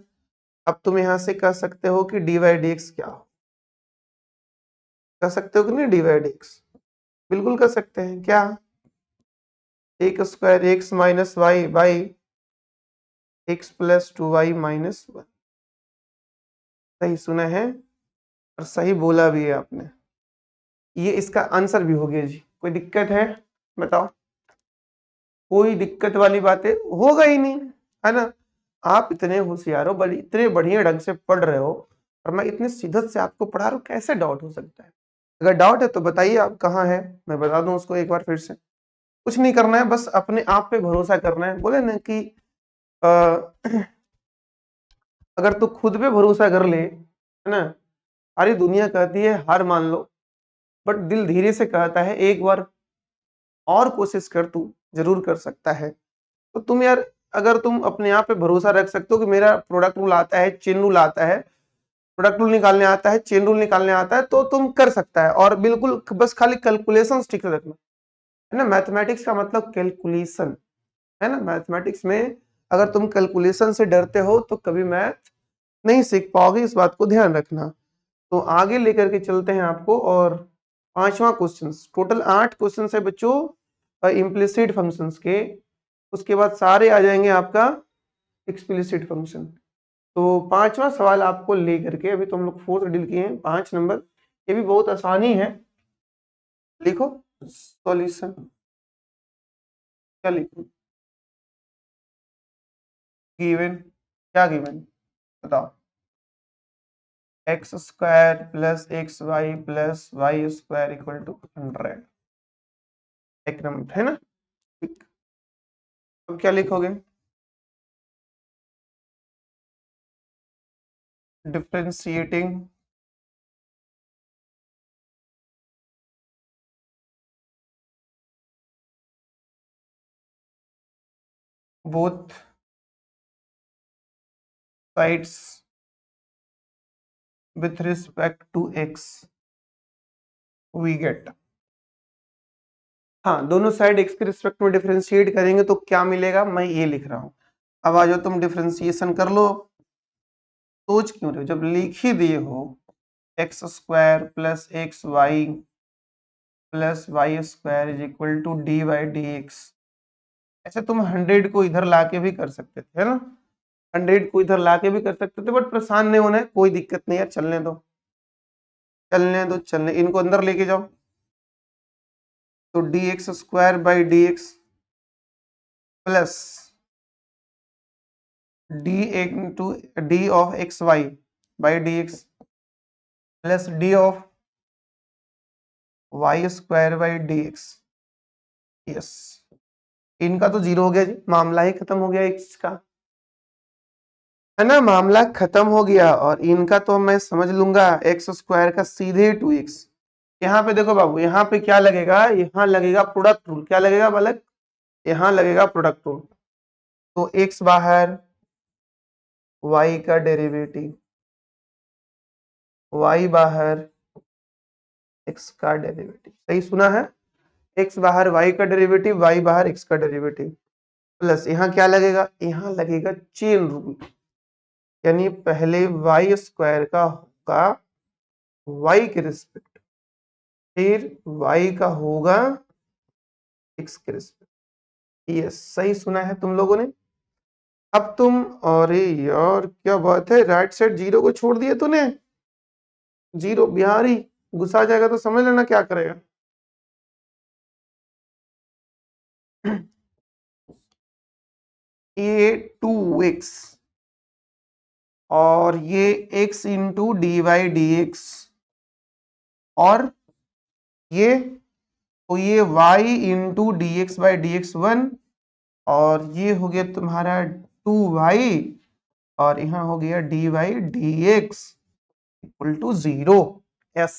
अब तुम यहां से कह सकते हो कि डी वाई डी एक्स क्या हो, कह सकते हो कि नहीं, डी वाई डी एक्स बिल्कुल कर सकते हैं, क्या, एक square x minus y by x plus 2y minus 1, सही सुना है और सही बोला भी है आपने, ये इसका आंसर भी हो गया जी। कोई दिक्कत है बताओ, कोई दिक्कत वाली बातें होगा ही नहीं, है ना। आप इतने होशियार हो, बड़ी इतने बढ़िया ढंग से पढ़ रहे हो, और मैं इतने शिद्दत से आपको पढ़ा रहा हूँ, कैसे डाउट हो सकता है? अगर डाउट है तो बताइए आप कहाँ है, मैं बता दूं उसको एक बार फिर से। कुछ नहीं करना है, बस अपने आप पे भरोसा करना है। बोले ना कि अ, अगर तू खुद पे भरोसा कर ले, है ना, सारी दुनिया कहती है हार मान लो, बट दिल धीरे से कहता है एक बार और कोशिश कर, तू जरूर कर सकता है। तो तुम यार, अगर तुम अपने आप पे भरोसा रख सकते हो कि मेरा प्रोडक्ट रूल आता है, चेन रूल आता है, प्रोडक्ट रूल निकालने आता है, चेन रूल निकालने आता है, तो तुम कर सकता है। और बिल्कुल बस खाली कैलकुलेशन ठीक रखना, है ना। मैथमेटिक्स का मतलब कैलकुलेशन, है ना। मैथमेटिक्स में अगर तुम कैलकुलेशन से डरते हो तो कभी मैथ नहीं सीख पाओगे, इस बात को ध्यान रखना। तो आगे लेकर के चलते हैं आपको, और पांचवा क्वेश्चन। टोटल 8 क्वेश्चन है बच्चों इम्प्लिसिट फंक्शंस के। उसके बाद सारे आ जाएंगे आपका एक्सप्लिसिट फंक्शन। तो पांचवा सवाल आपको लेकर के, अभी तो हम लोग 4 डील किए हैं, 5 नंबर, ये भी बहुत आसानी है। लिखो सॉल्यूशन, क्या लिखूं? गिवन, क्या गिवन बताओ? X square plus x y plus y square equal to 100। एक नंबर, है ना। ठीक, अब क्या लिखोगे? Differentiating both sides with respect to x we get। हाँ, दोनों साइड x के रिस्पेक्ट में डिफरेंशिएट करेंगे तो क्या मिलेगा, मैं ये लिख रहा हूं। अब आ जाओ, तुम डिफरेंशिएशन कर लो। सोच क्यों रहे हो, जब लिख ही दिए हो x square plus x y plus y square is equal to d y d x. ऐसे तुम 100 को इधर लाके भी कर सकते थे, है ना। 100 को इधर लाके भी कर सकते थे, बट परेशान नहीं होना है, कोई दिक्कत नहीं है, चलने दो चलने दो चलने, इनको अंदर लेके जाओ। तो d x square by d x plus d into d of x y by d x plus d of y square by d x. Yes, इनका तो 0 हो गया जी, मामला ही खत्म हो गया एक्स का, है ना। मामला खत्म हो गया, और इनका तो मैं समझ लूंगा एक्स स्क्वायर का सीधे 2x। यहाँ पे देखो बाबू, यहाँ पे क्या लगेगा, यहाँ लगेगा प्रोडक्ट रूल। क्या लगेगा बालक? यहाँ लगेगा प्रोडक्ट रूल। तो x बाहर, y का डेरिवेटिव, y बाहर, x का डेरिवेटिव। सही सुना है, x बाहर y का डेरिवेटिव, y बाहर x का डेरिवेटिव, प्लस यहाँ क्या लगेगा, यहाँ लगेगा चेन रूल। यानी पहले y स्क्वायर का होगा y के रिस्पेक्ट, फिर y का होगा x के रिस्पेक्ट। ये सही सुना है तुम लोगों ने। अब तुम, अरे यार क्या बात है, राइट साइड 0 को छोड़ दिया तूने। 0 बिहारी गुस्सा जाएगा तो समझ लेना क्या करेगा। ये 2x और ये x into d y d x, और ये, तो ये y into d x by d x 1, और ये हो गया तुम्हारा 2y, और यहाँ हो गया d y d x equal to 0। Yes,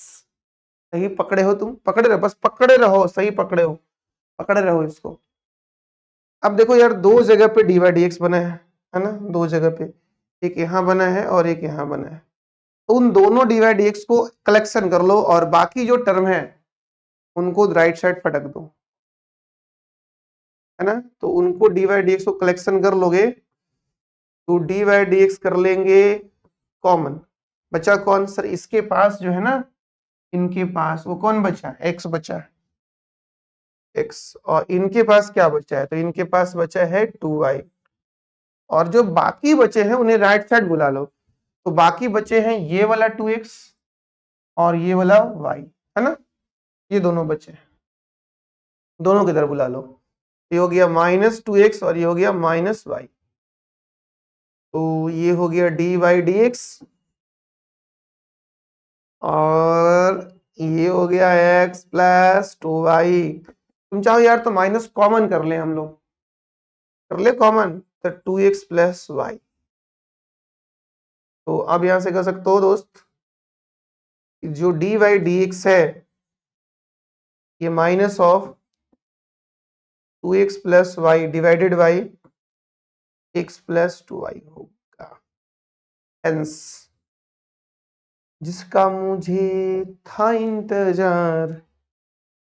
सही पकड़े हो तुम, पकड़े रहो, बस पकड़े रहो, सही पकड़े हो, पकड़े रहो इसको। अब देखो यार, दो जगह पे डी वाई डी एक्स बना है ना, दो जगह पे, एक यहाँ बना है और एक यहाँ बना है। तो उन दोनों डी वाई डी एक्स को कलेक्शन कर लो, और बाकी जो टर्म है उनको राइट साइड फटक दो, है ना। तो उनको डी वाई डी एक्स को कलेक्शन कर लोगे तो डी वाई डी एक्स कर लेंगे कॉमन। बचा कौन सर, इसके पास जो है ना, इनके पास वो कौन बचा, एक्स बचा, एक्स, और इनके पास क्या बचा है, तो इनके पास बचा है 2y। और जो बाकी बचे हैं उन्हें राइट साइड बुला लो। तो बाकी बचे हैं ये वाला 2x और ये वाला y, है ना। ये दोनों बचे हैं, दोनों की तरफ बुला लो। ये हो गया -2x और ये हो गया -y। तो ये हो गया dy dx और ये हो गया x प्लस 2y। तुम चाहो यार तो माइनस कॉमन कर ले, हम लोग कर ले कॉमन, तो 2x प्लस वाई। तो अब यहां से कर सकते हो दोस्त, जो dy dx है ये minus of 2x plus y divided by x plus 2y होगा। हेंस जिसका मुझे था इंतजार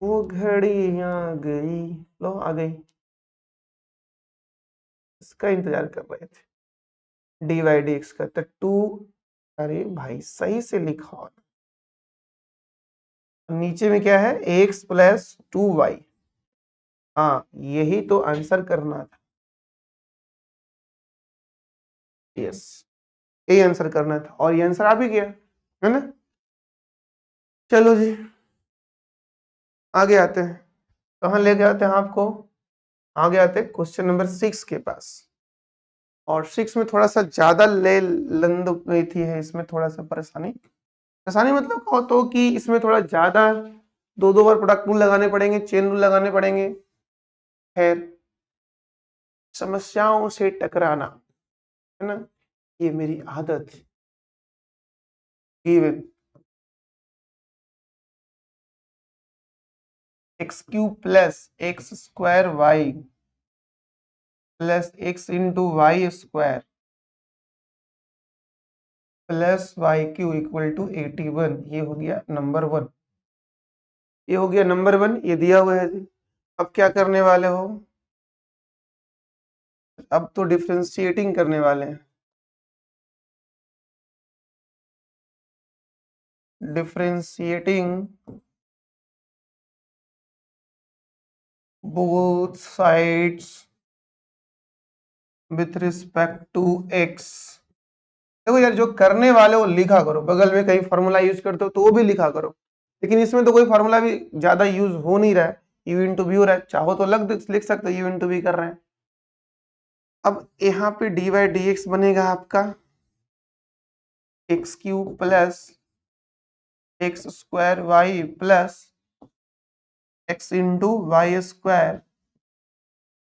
वो घड़ी आ गई। लो आ गई, इसका इंतजार कर रहे थे, डी वाई डी एक्स का। तो टू, अरे भाई सही से लिखा हो। नीचे में क्या है, एक्स प्लस 2y। हाँ यही तो आंसर करना था, यस यही आंसर करना था, और ये आंसर आ भी गया है ना। चलो जी आगे आते हैं, कहाँ लेके आते हैं आपको, आगे आते हैं क्वेश्चन नंबर 6 के पास। और 6 में थोड़ा सा ज्यादा ले लंद गई थी है, इसमें थोड़ा सा परेशानी, परेशानी मतलब कहो तो कि इसमें थोड़ा ज्यादा दो दो बार प्रोडक्ट रूल लगाने पड़ेंगे, चेन रूल लगाने पड़ेंगे। खैर समस्याओं से टकराना है ना, ये मेरी आदत है। Given x cube plus x square y plus x into y square plus y cube equal to 81। ये हो गया नंबर 1, ये हो गया नंबर 1, ये दिया हुआ है जी। अब क्या करने वाले हो, अब तो डिफरेंशिएटिंग करने वाले हैं। Differentiating both sides with respect to x। देखो यार जो करने वाले वो लिखा करो, बगल में कहीं फॉर्मूला यूज करते हो तो वो भी लिखा करो, लेकिन इसमें तो कोई फॉर्मूला भी ज्यादा यूज हो नहीं रहा है, यू इंटू बी हो रहा है, चाहो तो लिख सकते हो यू इंटू बी कर रहे हैं। अब यहाँ पे डी वाई डी एक्स बनेगा आपका x cube plus x square y plus x into y square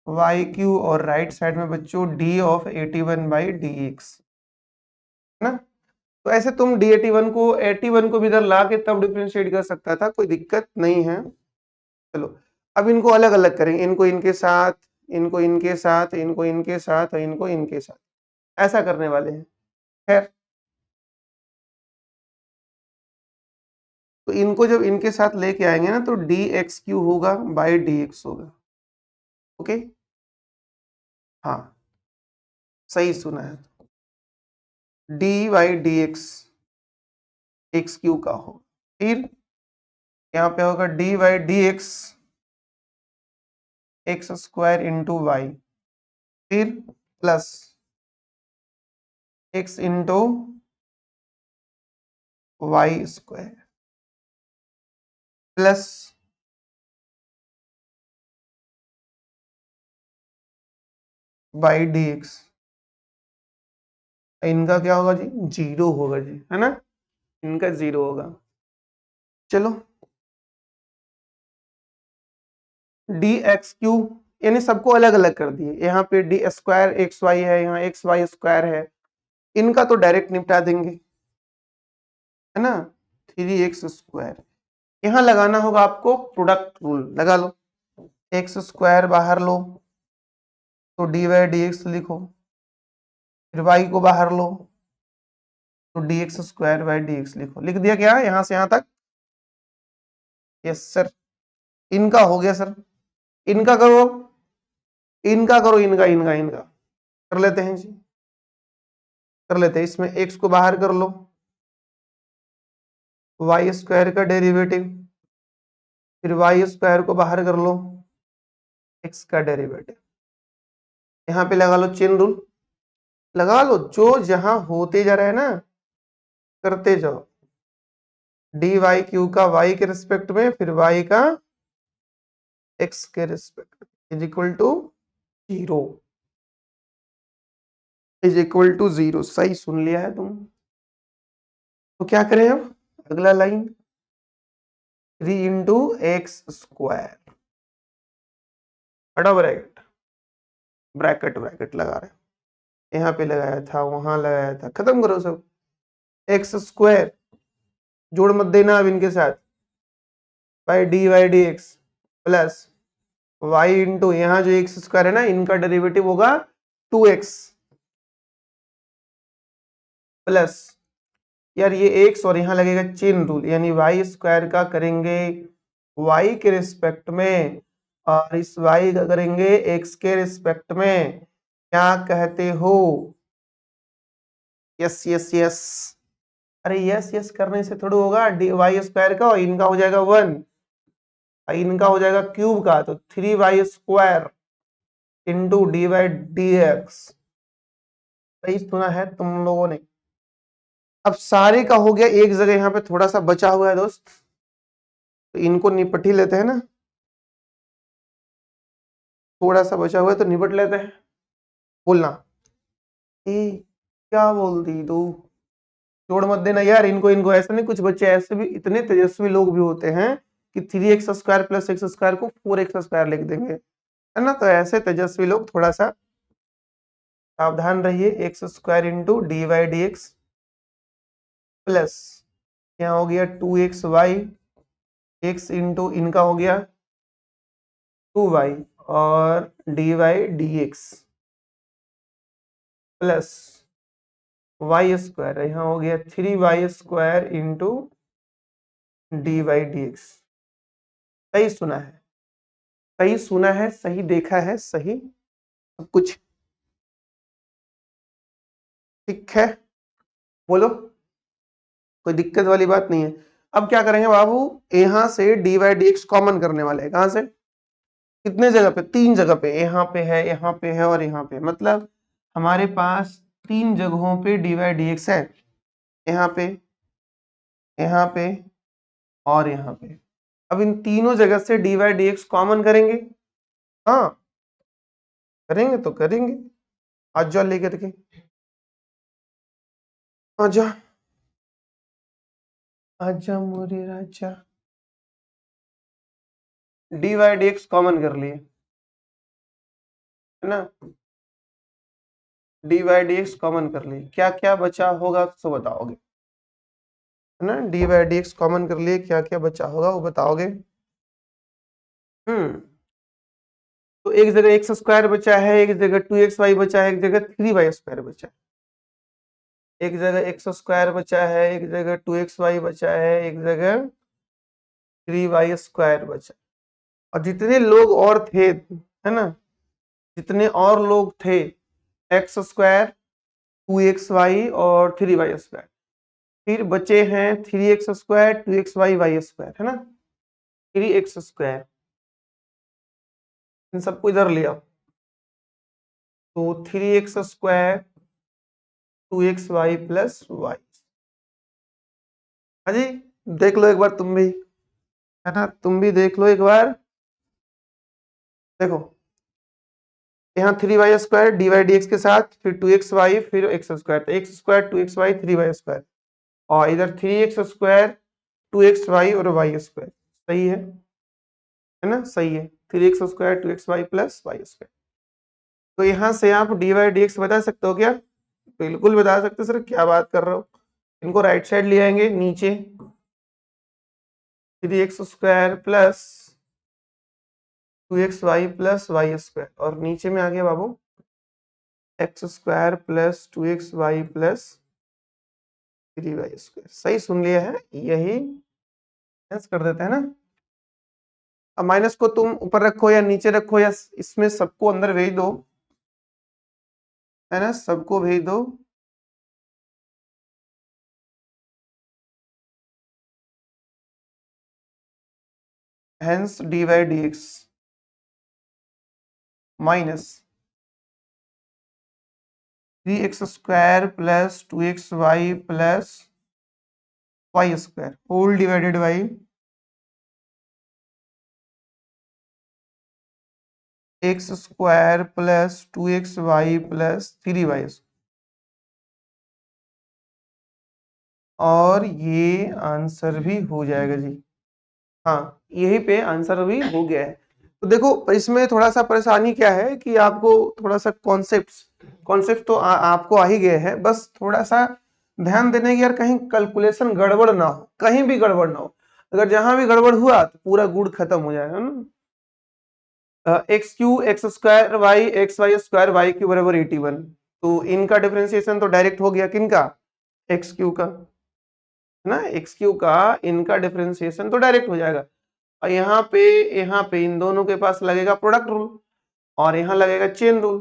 y cube, और राइट साइड में बच्चों d of 81 by d x है ना। तो ऐसे तुम डी 81 को भी इधर ला के तब डिफरेंशिएट कर सकता था, कोई दिक्कत नहीं है। चलो अब इनको अलग अलग करेंगे, इनको इनके साथ, इनको इनके साथ, इनको इनके साथ और इनको इनके साथ, ऐसा करने वाले हैं। खैर तो इनको जब इनके साथ लेके आएंगे ना तो डी एक्स क्यू होगा बाई डी एक्स होगा। ओके हाँ सही सुना है, d y d x x q का हो, फिर यहाँ पे होगा d y d x x square into y, फिर plus x into y square plus by d x. इनका क्या होगा जी, जीरो होगा जी, है ना, इनका जीरो होगा। चलो डी एक्स क्यू यानी सबको अलग अलग कर दिए, यहाँ पे डी स्क्वायर एक्स वाई है, यहाँ एक्स वाई स्क्वायर है, इनका तो डायरेक्ट निपटा देंगे है ना। 3x स्क्वायर, यहाँ लगाना होगा आपको प्रोडक्ट रूल, लगा लो, एक्स स्क्वायर बाहर लो तो डी वाई डी एक्स लिखो, फिर वाई को बाहर लो तो d x square by d x लिखो। लिख दिया क्या यहाँ से यहाँ तक, यस सर। इनका हो गया सर, इनका करो, इनका करो, इनका इनका इनका कर लेते हैं जी, कर लेते हैं। इसमें एक्स को बाहर कर लो, वाई स्क्वायर का डेरिवेटिव, फिर वाई स्क्वायर को बाहर कर लो, एक्स का डेरिवेटिव। यहाँ पे लगा लो चेन रूल, लगा लो, जो जहां होते जा रहा है ना करते जाओ, डी वाई क्यू का वाई के रिस्पेक्ट में, फिर वाई का एक्स के respect is equal to zero, is equal to zero. सही सुन लिया है तुम। तो क्या करें अब, अगला लाइन 3 इंटू एक्स स्क्वायर, बड़ा ब्रैकेट, ब्रैकेट ब्रैकेट लगा रहे हैं, यहाँ पे लगाया था, वहां लगाया था, खत्म करो सब। एक्स स्क्वायर जोड़ मत देना अब इनके साथ, by d y d x plus y into यहाँ जो एक्स स्क्वायर है ना, इनका डेरिवेटिव होगा 2x प्लस, यार ये एक्स और यहाँ लगेगा चेन रूल, यानी वाई स्क्वायर का करेंगे वाई के रिस्पेक्ट में और इस वाई का करेंगे एक्स के रिस्पेक्ट में। क्या कहते हो? Yes yes yes. अरे यस यस करने से थोड़ा होगा, डी वाई स्क्वायर का और इनका हो जाएगा 1, इनका हो जाएगा क्यूब का, तो 3y square into d y d x. सही सुना है तुम लोगों ने। अब सारे का हो गया, एक जगह यहाँ पे थोड़ा सा बचा हुआ है दोस्त, तो इनको निपट ही लेते हैं ना, थोड़ा सा बचा हुआ है तो निपट लेते हैं। बोलना क्या बोल दी तू, जोड़ मत देना यार इनको, इनको ऐसा नहीं, कुछ बच्चे ऐसे भी इतने तेजस्वी लोग भी होते हैं कि 3x square plus x square को 4x स्क्वायर लिख देंगे, है ना। तो ऐसे तेजस्वी लोग थोड़ा सा सावधान रहिए। X square into d y d x plus यहाँ हो गया 2xy, एक्स इंटू इनका हो गया 2y और d y d x plus y square, यहाँ हो गया 3y square into d y d x. सही सुना है, सही सुना है, सही देखा है, सही सब कुछ ठीक है। बोलो, कोई दिक्कत वाली बात नहीं है। अब क्या करेंगे बाबू, यहां से d y d x common करने वाले हैं। कहां से? कितने जगह पे? 3 जगह पे, यहाँ पे है, यहाँ पे है और यहाँ पे, मतलब हमारे पास 3 जगहों पे डी वाई डी एक्स है, यहाँ पे, यहाँ पे और यहाँ पे। अब इन तीनों जगह से d y d x common करेंगे। हाँ करेंगे तो करेंगे, आज जाओ लेकर के, आजा आजा मोरे राजा। D y d x common कर लिए, है ना, d y d x common कर लिए, क्या क्या बचा होगा सो बताओगे, है ना। D y d x common कर लिए, क्या क्या बचा होगा वो बताओगे। तो एक जगह एक्स स्क्वायर बचा है, एक जगह 2xy बचा है, एक जगह 3y स्क्वायर बचा है, एक जगह एक्स स्क्वायर बचा है, एक जगह 2xy बचा है, एक जगह 3y स्क्वायर बचा। और जितने लोग और थे, है ना, जितने और लोग थे, एक्स स्क्वायर 2xy और 3y स्क्वायर, फिर बचे हैं 3x square 2xy y square, है ना, 3x स्क्वायर, इन सबको इधर लिया, तो 3x square 2xy plus Y. हाँ जी, देख लो एक बार तुम भी, है ना, तुम भी देख लो एक बार। देखो यहाँ 3y square d y d x के साथ, फिर 2xy फिर एक्स स्क्वायर, तो x square 2xy 3y square, और इधर 3x स्क्वायर 2xy और y स्क्वायर। सही है ना, सही है, 3x square 2xy plus y square. तो यहाँ से आप डी वाई डी एक्स बता सकते हो क्या? बिल्कुल बता सकते हो सर, क्या बात कर रहे हो। इनको राइट साइड ले आएंगे, नीचे 3x square plus 2xy plus y square, और नीचे में आ गया बाबू x square plus 2xy plus 3y square. सही सुन लिया है, यही माइनस कर देते हैं ना। अब माइनस को तुम ऊपर रखो या नीचे रखो, या इसमें सबको अंदर भेज दो, है ना, सबको भेज दो। Hence d y d x minus 3x square plus 2xy plus y square whole divided by x square plus 2xy plus 3y। और ये आंसर भी हो जाएगा जी। हाँ, यही पे आंसर भी हो गया है। तो देखो इसमें थोड़ा सा परेशानी क्या है कि आपको थोड़ा सा कॉन्सेप्ट तो आपको आ ही गए हैं, बस थोड़ा सा ध्यान देने की यार कहीं कैलकुलेशन गड़बड़ ना हो, कहीं भी गड़बड़ ना हो। अगर जहां भी गड़बड़ हुआ तो पूरा गुड़ खत्म हो जाएगा ना। X cube x square y x y square y cube बराबर 81। तो इनका डिफरेंशिएशन तो डायरेक्ट हो गया, किनका? एक्स क्यू का, है ना, एक्स क्यू का इनका डिफरेंशिएशन तो डायरेक्ट हो जाएगा। और यहाँ पे इन दोनों के पास लगेगा प्रोडक्ट रूल और यहाँ लगेगा चेन रूल।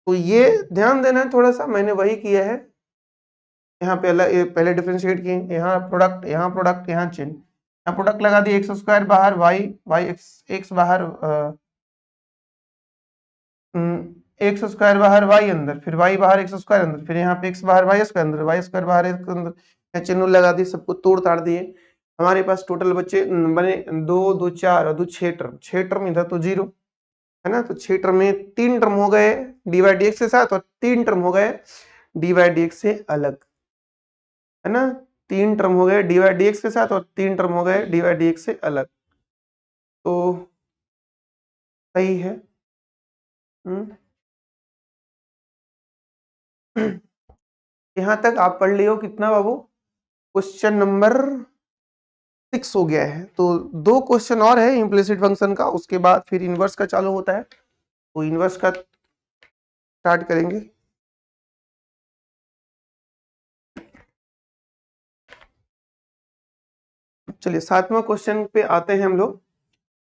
तो ये ध्यान देना है थोड़ा सा, मैंने वही किया है। यहाँ पे पहले डिफरेंशिएट किए, यहाँ प्रोडक्ट यहाँ चेन, यहाँ प्रोडक्ट लगा दिए, एक्स स्क्वायर बाहर वाई वाई एक्स बाहर एक्स स्क्वायर बाहर वाई अंदर, फिर वाई बाहर एक्स स्क्वायर अंदर, फिर यहाँ पे एक्स बाहर वाई स्क्वायर अंदर, वाई स्क्वायर बाहर एक्स अंदर, यहाँ चिन्ह लगा दिए, सबको तोड़ ताड़ दिए। हमारे पास टोटल बच्चे बने दो दो चार और दो छह टर्म इधर तो जीरो, है ना। तो 6 टर्म में 3 टर्म हो गए डी बाई डी एक्स के साथ और 3 टर्म हो गए डी बाई डी एक्स से अलग, है ना। 3 टर्म हो गए डी बाई डी एक्स के साथ और 3 टर्म हो गए डी बाई डी एक्स से अलग। तो सही है। यहां तक आप पढ़ लियो कितना बाबू? क्वेश्चन नंबर 6 हो गया है। तो 2 क्वेश्चन और है इम्प्लिसिट फंक्शन का, उसके बाद फिर इनवर्स का चालू होता है। तो इनवर्स का स्टार्ट करेंगे। चलिए 7वां क्वेश्चन पे आते हैं हम लोग।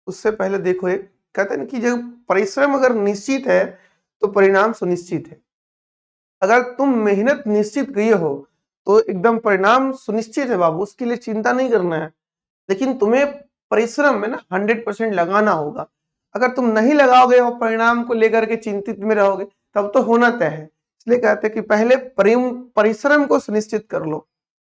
उससे पहले देखो, एक कहते हैं कि जब परिश्रम अगर निश्चित है तो परिणाम सुनिश्चित है। अगर तुम मेहनत निश्चित किए हो तो एकदम परिणाम सुनिश्चित है बाबू, उसके लिए चिंता नहीं करना है। लेकिन तुम्हें परिश्रम में ना 100% लगाना होगा। अगर तुम नहीं लगाओगे और परिणाम को लेकर के चिंतित में रहोगे तब तो होना तय है। इसलिए कहते हैं कि पहले परिश्रम को सुनिश्चित कर लो,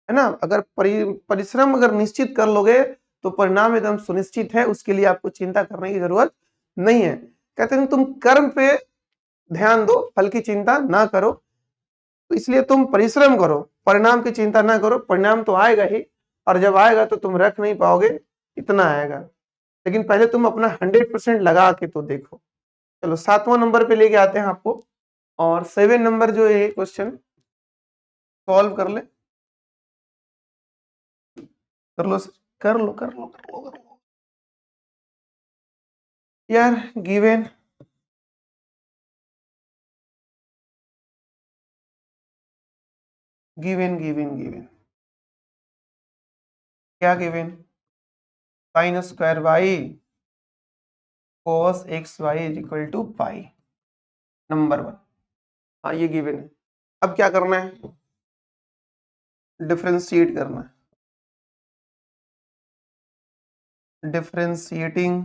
है ना। अगर परिश्रम अगर निश्चित कर लोगे तो परिणाम एकदम सुनिश्चित है, उसके लिए आपको चिंता करने की जरूरत नहीं है। कहते हैं तुम कर्म पे ध्यान दो, फल की चिंता ना करो। तो इसलिए तुम परिश्रम करो, परिणाम की चिंता ना करो। परिणाम तो आएगा ही, और जब आएगा तो तुम रख नहीं पाओगे, इतना आएगा। लेकिन पहले तुम अपना 100% लगा के तो देखो। चलो 7वां नंबर पे लेके आते हैं आपको, और 7 नंबर जो है क्वेश्चन सॉल्व कर ले। कर लो सर, कर लो कर लो कर लो कर लो यार। गिवन गिवन गिवन गिवन क्या given? Sine square y cos x y is equal to pi, number 1। हाँ ये गिवन है। अब क्या करना है? डिफरेंशिएट करना है। Differentiating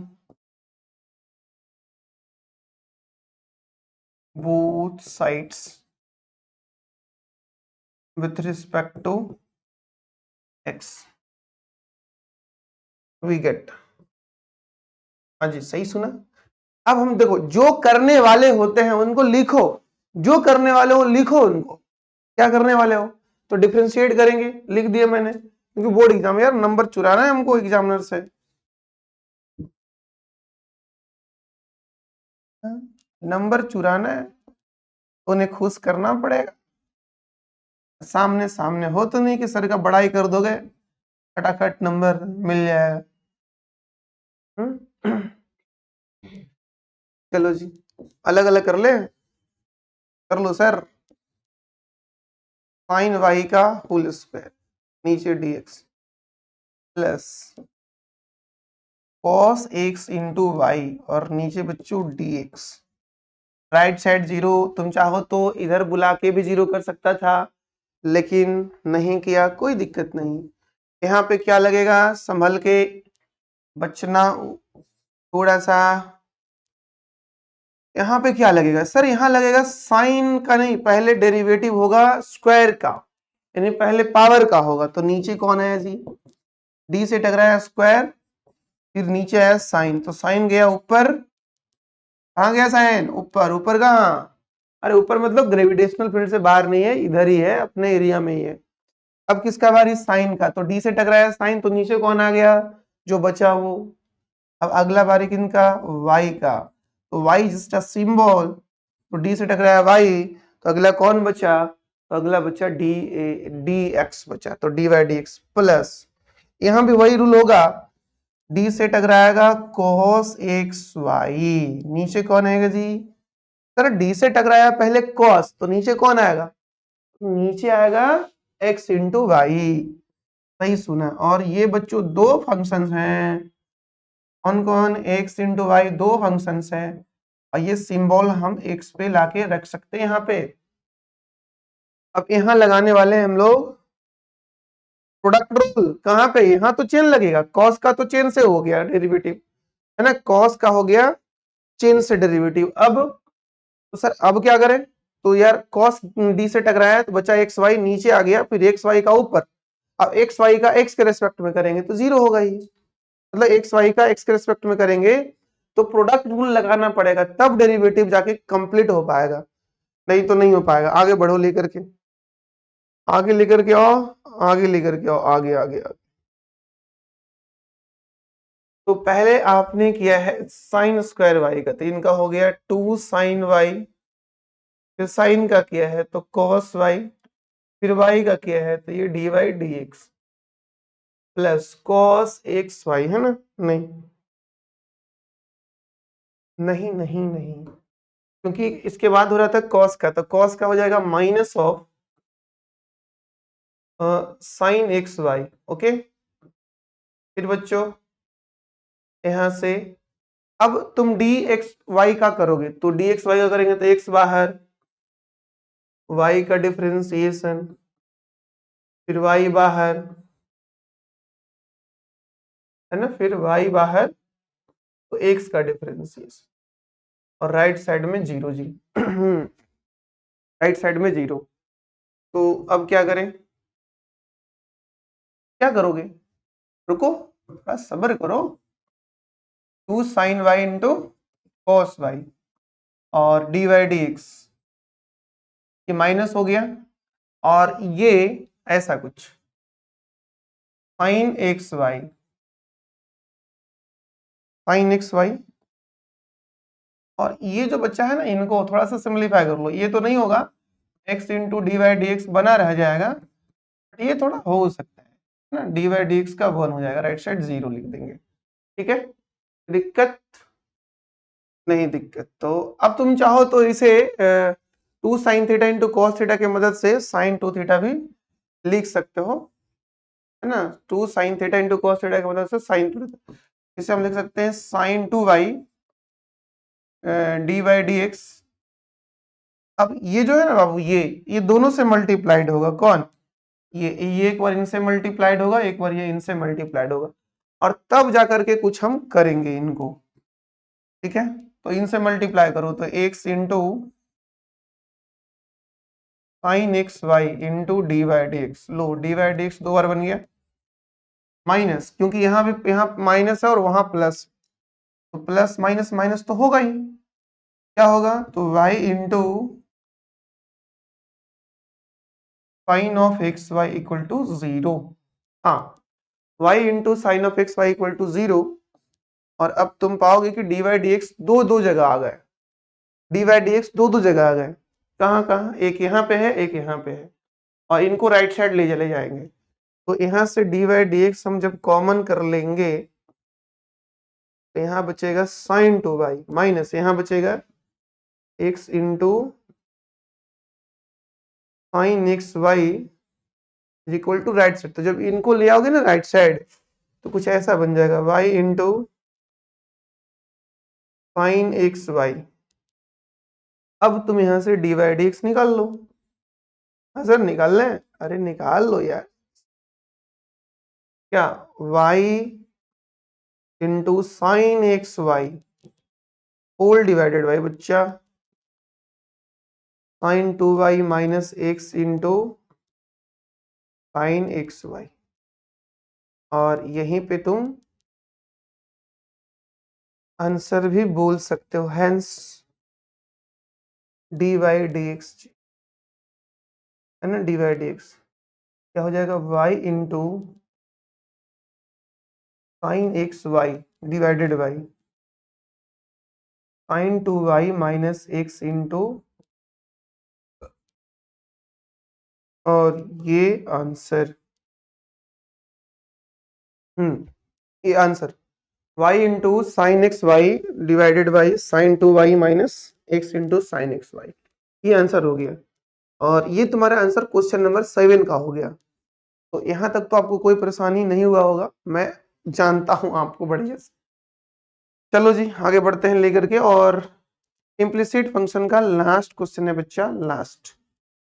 both sides with respect to x we get। हाँ जी सही सुना। अब हम देखो, जो करने वाले होते हैं उनको लिखो, जो करने वाले हो लिखो उनको, क्या करने वाले हो। तो डिफरेंशिएट करेंगे, लिख दिया मैंने, क्योंकि बोर्ड एग्जाम यार नंबर चुराना है हमको एग्जामिनर से। नंबर चुराना है तो उन्हें खुश करना पड़ेगा। सामने सामने हो तो नहीं कि सर का बड़ाई कर दोगे, फटाफट नंबर मिल जाएगा। चलो जी, अलग अलग कर ले, कर लो सर। साइन वाई का होल स्क्वायर नीचे dx plus cos x into y और नीचे बच्चों dx। राइट साइड जीरो, तुम चाहो तो इधर बुला के भी जीरो कर सकता था, लेकिन नहीं किया, कोई दिक्कत नहीं। यहाँ पे क्या लगेगा, संभल के बचना थोड़ा सा। यहाँ पे क्या लगेगा सर? यहाँ लगेगा साइन का नहीं, पहले डेरिवेटिव होगा स्क्वायर का, यानी पहले पावर का होगा। तो नीचे कौन है जी? डी से टकराया स्क्वायर, फिर नीचे आया साइन, तो साइन गया ऊपर। कहाँ गया साइन? ऊपर। ऊपर कहाँ? अरे ऊपर मतलब ग्रेविटेशनल फील्ड से बाहर नहीं है, इधर ही है, अपने एरिया में ही है। अब किसका बारी, साइन का, तो डी से टकराया साइन, तो नीचे कौन आ गया, जो बचा वो। अब अगला बारी किनका, वाई का, तो वाई जस्ट अ सिंबल, तो डी से टकराया वाई, तो अगला कौन बचा, तो अगला बचा डी एक्स बचा, तो d y d x plus, यहां भी वही रूल होगा, डी से टकराएगा cos एक्स वाई, नीचे कौन आएगा जी, सर डी से टकराया पहले cos, तो नीचे कौन आएगा, नीचे आएगा x इंटू वाई, सही सुना। और ये बच्चों दो फंक्शंस हैं, कौन कौन, x इंटू वाई, दो फंक्शंस हैं, और ये सिंबल हम x पे लाके रख सकते हैं यहाँ पे। अब यहाँ लगाने वाले हैं हम लोग प्रोडक्ट रूल, कहाँ पे, यहाँ तो चेन लगेगा, cos का तो चेन से हो गया डेरिवेटिव, है ना, cos का हो गया चेन से डेरिवेटिव। अब तो सर अब क्या करें, तो यार cos d से टकराया तो बचा एक्स वाई, नीचे आ गया, फिर एक्स वाई का ऊपर, अब एक्स वाई का एक्स के रेस्पेक्ट में करेंगे तो जीरो होगा ही, मतलब एक्स वाई का एक्स के रेस्पेक्ट में करेंगे तो प्रोडक्ट रूल लगाना पड़ेगा, तब डेरिवेटिव जाके कंप्लीट हो पाएगा, नहीं तो नहीं हो पाएगा। आगे बढ़ो, लेकर के आगे लेकर के आओ, आगे लेकर के आओ, आगे आगे आगे। तो पहले आपने किया है साइन स्क्वायर वाई का, तो इनका हो गया 2 साइन वाई, फिर साइन का किया है तो cos वाई, फिर y का किया है तो ये d y d x plus cos x y, है ना, नहीं नहीं नहीं नहीं, क्योंकि इसके बाद हो रहा था cos का, तो cos का हो जाएगा minus of sine x y, okay. फिर बच्चों यहां से अब तुम डी एक्स वाई का करोगे, तो डी एक्स वाई का करेंगे तो x बाहर, y का डिफरेंशिएशन, फिर y बाहर, है ना, फिर y बाहर, तो x का डिफरेंशिएशन, और राइट साइड में जीरो जी राइट साइड में जीरो। तो अब क्या करें, क्या करोगे, रुको थोड़ा सब्र करो, 2 sine y into cos y, और डी वाई डी एक्स, ये माइनस हो गया, और ये ऐसा कुछ sine x y, sine x y, और ये जो बच्चा है ना, इनको थोड़ा सा सिंप्लीफाई कर लो, ये तो नहीं होगा, x into d y d x बना रह जाएगा, ये थोड़ा हो सकता है ना, डी वाई डी एक्स का 1 हो जाएगा, राइट साइड 0 लिख देंगे, ठीक है, दिक्कत नहीं, दिक्कत। तो अब तुम चाहो तो इसे 2 sine theta into cos theta की मदद से साइन 2 थीटा भी लिख सकते हो, है ना, 2 sine theta into cos theta की मदद से साइन 2 थीटा, इसे हम लिख सकते हैं sine 2 y d y d x. अब ये जो है ना बाबू, ये दोनों से मल्टीप्लाइड होगा, कौन, ये एक बार इनसे मल्टीप्लाइड होगा, एक बार ये इनसे मल्टीप्लाइड होगा, और तब जाकर के कुछ हम करेंगे इनको, ठीक है। तो इनसे मल्टीप्लाई करो तो x into sine x y into d y d x, लो डी वाई डी एक्स दो बार बन गया, माइनस, क्योंकि यहाँ भी यहाँ माइनस है और वहां प्लस, तो प्लस माइनस माइनस तो होगा ही, क्या होगा, तो y into sine of x y equal to 0, हाँ y into sine of x y equal to 0। और अब तुम पाओगे कि डी वाई डी एक्स दो दो जगह आ गए, डी वाई डी एक्स दो दो जगह आ गए, कहाँ कहाँ, एक यहाँ पे है, एक यहाँ पे है, और इनको राइट साइड ले चले जाएंगे, तो यहाँ से डी वाई डी एक्स हम जब कॉमन कर लेंगे तो यहाँ बचेगा साइन 2 वाई, माइनस यहाँ बचेगा x into sine x y equal to right side, तो जब इनको ले आओगे ना राइट साइड तो कुछ ऐसा बन जाएगा y into sine x y. अब तुम यहां से डी वाई डी एक्स निकाल लो, हाँ सर निकाल लें, अरे निकाल लो यार, क्या y into sine x y whole divided by बच्चा sine 2y minus x into sine x y, और यहीं पे तुम आंसर भी बोल सकते हो, hence d y d x, है ना, डी वाई डी एक्स। क्या हो जाएगा, y into sine x y divided by sine 2y minus x into, और ये आंसर, ये answer y into sine x y divided by sine 2y minus x into sine x y, ये answer हो गया। और ये तुम्हारा आंसर क्वेश्चन नंबर 7 का हो गया। तो यहाँ तक तो आपको कोई परेशानी नहीं हुआ होगा, मैं जानता हूं आपको बढ़िया से। चलो जी आगे बढ़ते हैं लेकर के, और इम्प्लिसिट फंक्शन का लास्ट क्वेश्चन है बच्चा, लास्ट।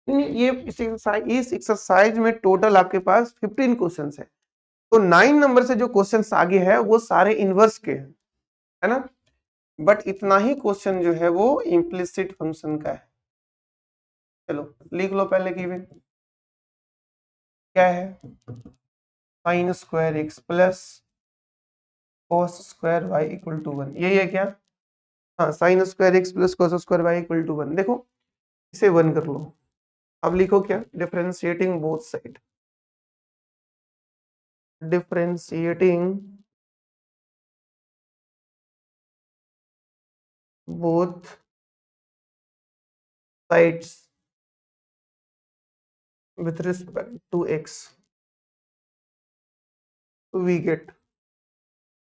ये इस एक्सरसाइज में टोटल आपके पास 15 क्वेश्चन है। तो 9 नंबर से जो क्वेश्चन आगे है वो सारे इनवर्स के हैं, है ना। बट इतना ही क्वेश्चन जो है वो इम्प्लिसिट फंक्शन का है। चलो लिख लो पहले की भी, क्या है, sine square x plus cos square y equal to 1, यही है क्या। हाँ, sine square x plus cos square y equal to 1। देखो इसे 1 कर लो। अब लिखो क्या, differentiating both side, differentiating both sides with respect to x, we get,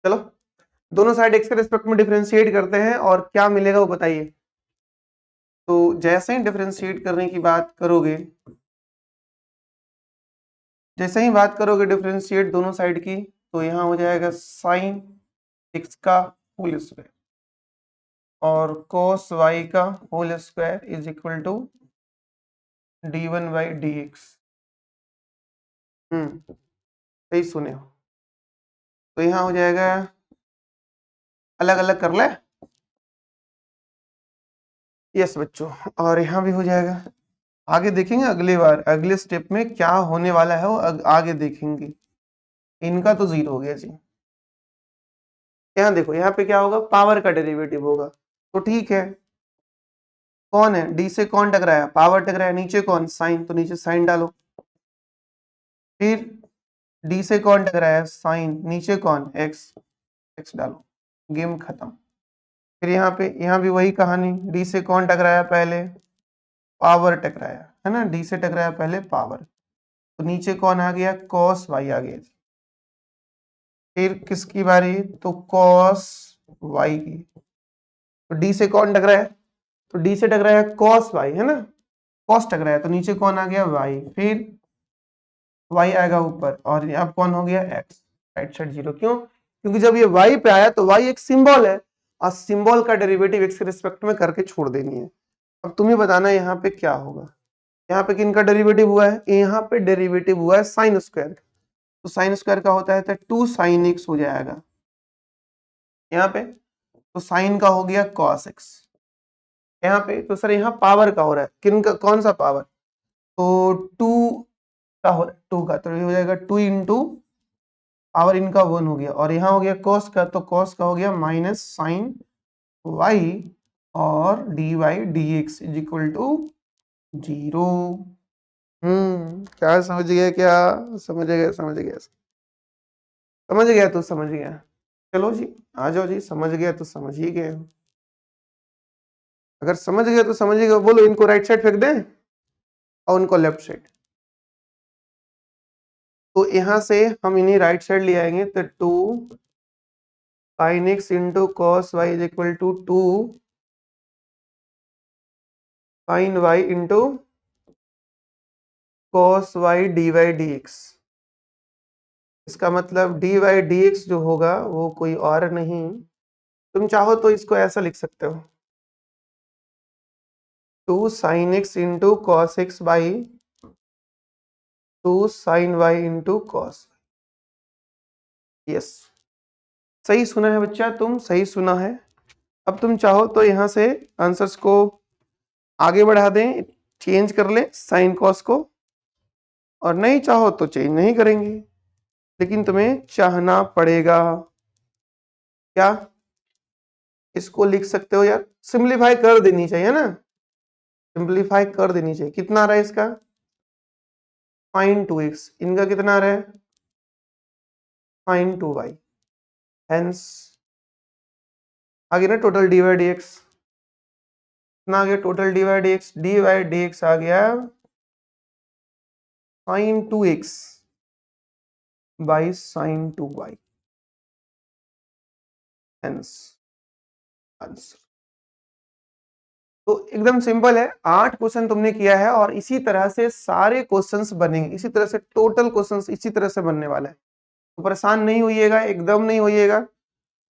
चलो दोनों साइड x के रिस्पेक्ट में डिफरेंशिएट करते हैं और क्या मिलेगा वो बताइए। तो जैसे ही डिफरेंशिएट करने की बात करोगे, जैसे ही बात करोगे डिफरेंशिएट दोनों साइड की, तो यहाँ हो जाएगा साइन x का होल स्क्वायर और cos y का whole square is equal to d1 by d x. सही सुने हो। तो यहाँ हो जाएगा, अलग अलग कर ले, यस बच्चों, और यहाँ भी हो जाएगा। आगे देखेंगे अगली बार, अगले स्टेप में क्या होने वाला है वो आगे देखेंगे। इनका तो 0 हो गया जी। यहाँ देखो, यहाँ पे क्या होगा, पावर का डेरिवेटिव होगा। तो ठीक है, कौन है, डी से कौन टकराया, पावर टकराया, नीचे कौन, साइन, तो नीचे साइन डालो। फिर डी से कौन टकराया, साइन, नीचे कौन, एक्स, एक्स डालो, गेम खत्म। फिर यहाँ भी वही कहानी, डी से कौन टकराया पहले, पावर टकराया, है ना, डी से टकराया पहले पावर, तो नीचे कौन आ गया, कॉस वाई आ गया। फिर किसकी बारी, तो कॉस वाई की, तो डी से कौन टकराया, तो डी से टकराया कॉस वाई, है ना, कॉस टकराया, तो नीचे कौन आ गया, वाई, फिर वाई आएगा ऊपर, और अब कौन हो गया, एक्स, राइट साइड 0। क्यों, क्योंकि जब ये वाई पे आया तो वाई एक सिंबल है, और सिंबल का डेरिवेटिव एक्स के रिस्पेक्ट में करके छोड़ देनी है। अब तुम्हें बताना है यहाँ पे क्या होगा। यहाँ पे किन का डेरिवेटिव हुआ है, यहाँ पे डेरिवेटिव हुआ है साइन स्क्वायर, तो साइन स्क्वायर का होता है तो 2 साइन एक्स हो जाएगा यहाँ पे, तो साइन का हो गया कॉस एक्स। यहाँ पे तो सर यहाँ पावर का हो रहा है, किन का, कौन सा पावर, तो 2 का हो रहा है, 2 का, तो ये हो जाएगा 2 इंटू पावर इनका 1 हो गया, और यहाँ हो गया कॉस का, तो कॉस का हो गया माइनस साइन वाई और d y d x is equal to 0। क्या समझ गया, क्या समझ गया, समझ गया, समझ गया तो समझ गया। चलो जी आ जाओ जी, समझ गया तो समझ ही गए हो। अगर समझ गए तो समझ ही गए, बोलो इनको राइट साइड फेंक दें और उनको लेफ्ट साइड। तो यहां से हम इन्हें राइट साइड ले आएंगे, तो 2 sine x into cos y is equal to 2 sine y into cos y d y d x. इसका मतलब डी वाई डी एक्स जो होगा वो कोई और नहीं, तुम चाहो तो इसको ऐसा लिख सकते हो, 2 sine x into cos x by 2 sine y into cos. Yes, सही सुना है बच्चा, तुम सही सुना है। अब तुम चाहो तो यहां से आंसर्स को आगे बढ़ा दें, चेंज कर ले साइन कॉस को, और नहीं चाहो तो चेंज नहीं करेंगे, लेकिन तुम्हें चाहना पड़ेगा। क्या इसको लिख सकते हो यार, सिंप्लीफाई कर देनी चाहिए ना, सिंप्लीफाई कर देनी चाहिए। कितना आ रहा है इसका, sin 2x, इनका कितना आ रहा है sin 2y, हेंस आगे ना टोटल dy dx कितना आ गया, टोटल dy dx आ गया sin 2x by sin 2y, hence answer. तो एकदम सिंपल है, 8 क्वेश्चन तुमने किया है और इसी तरह से सारे क्वेश्चंस बनेंगे, इसी तरह से टोटल क्वेश्चंस इसी तरह से बनने वाला है। तो परेशान नहीं होइएगा, एकदम नहीं होइएगा,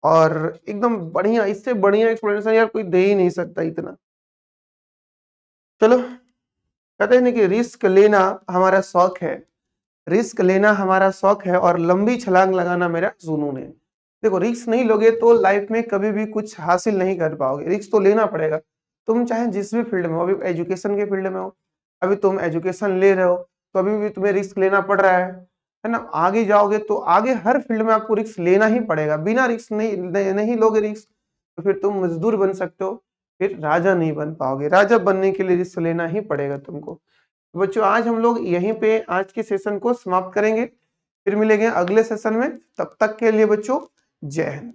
और एकदम बढ़िया, इससे बढ़िया एक्सप्लेनेशन यार कोई दे ही नहीं सकता इतना। चलो, कहते हैं ना कि रिस्क लेना हमारा शौक है, रिस्क लेना हमारा शौक है और लंबी छलांग लगाना मेरा जुनून है। देखो, रिस्क नहीं लोगे तो लाइफ में कभी भी कुछ हासिल नहीं कर पाओगे, रिस्क तो लेना पड़ेगा। तुम चाहे जिस भी फील्ड में हो, अभी एजुकेशन के फील्ड में हो, अभी तुम एजुकेशन ले रहे हो तो अभी भी तुम्हें रिस्क लेना पड़ रहा है ना। आगे जाओगे तो आगे हर फील्ड में आपको रिस्क लेना ही पड़ेगा, बिना रिस्क नहीं लोगे रिस्क तो फिर तुम मजदूर बन सकते हो, फिर राजा नहीं बन पाओगे। राजा बनने के लिए रिस्क लेना ही पड़ेगा तुमको। बच्चों, आज हम लोग यहीं पे आज के सेशन को समाप्त करेंगे, फिर मिलेंगे अगले सेशन में। तब तक के लिए बच्चों, जय हिंद।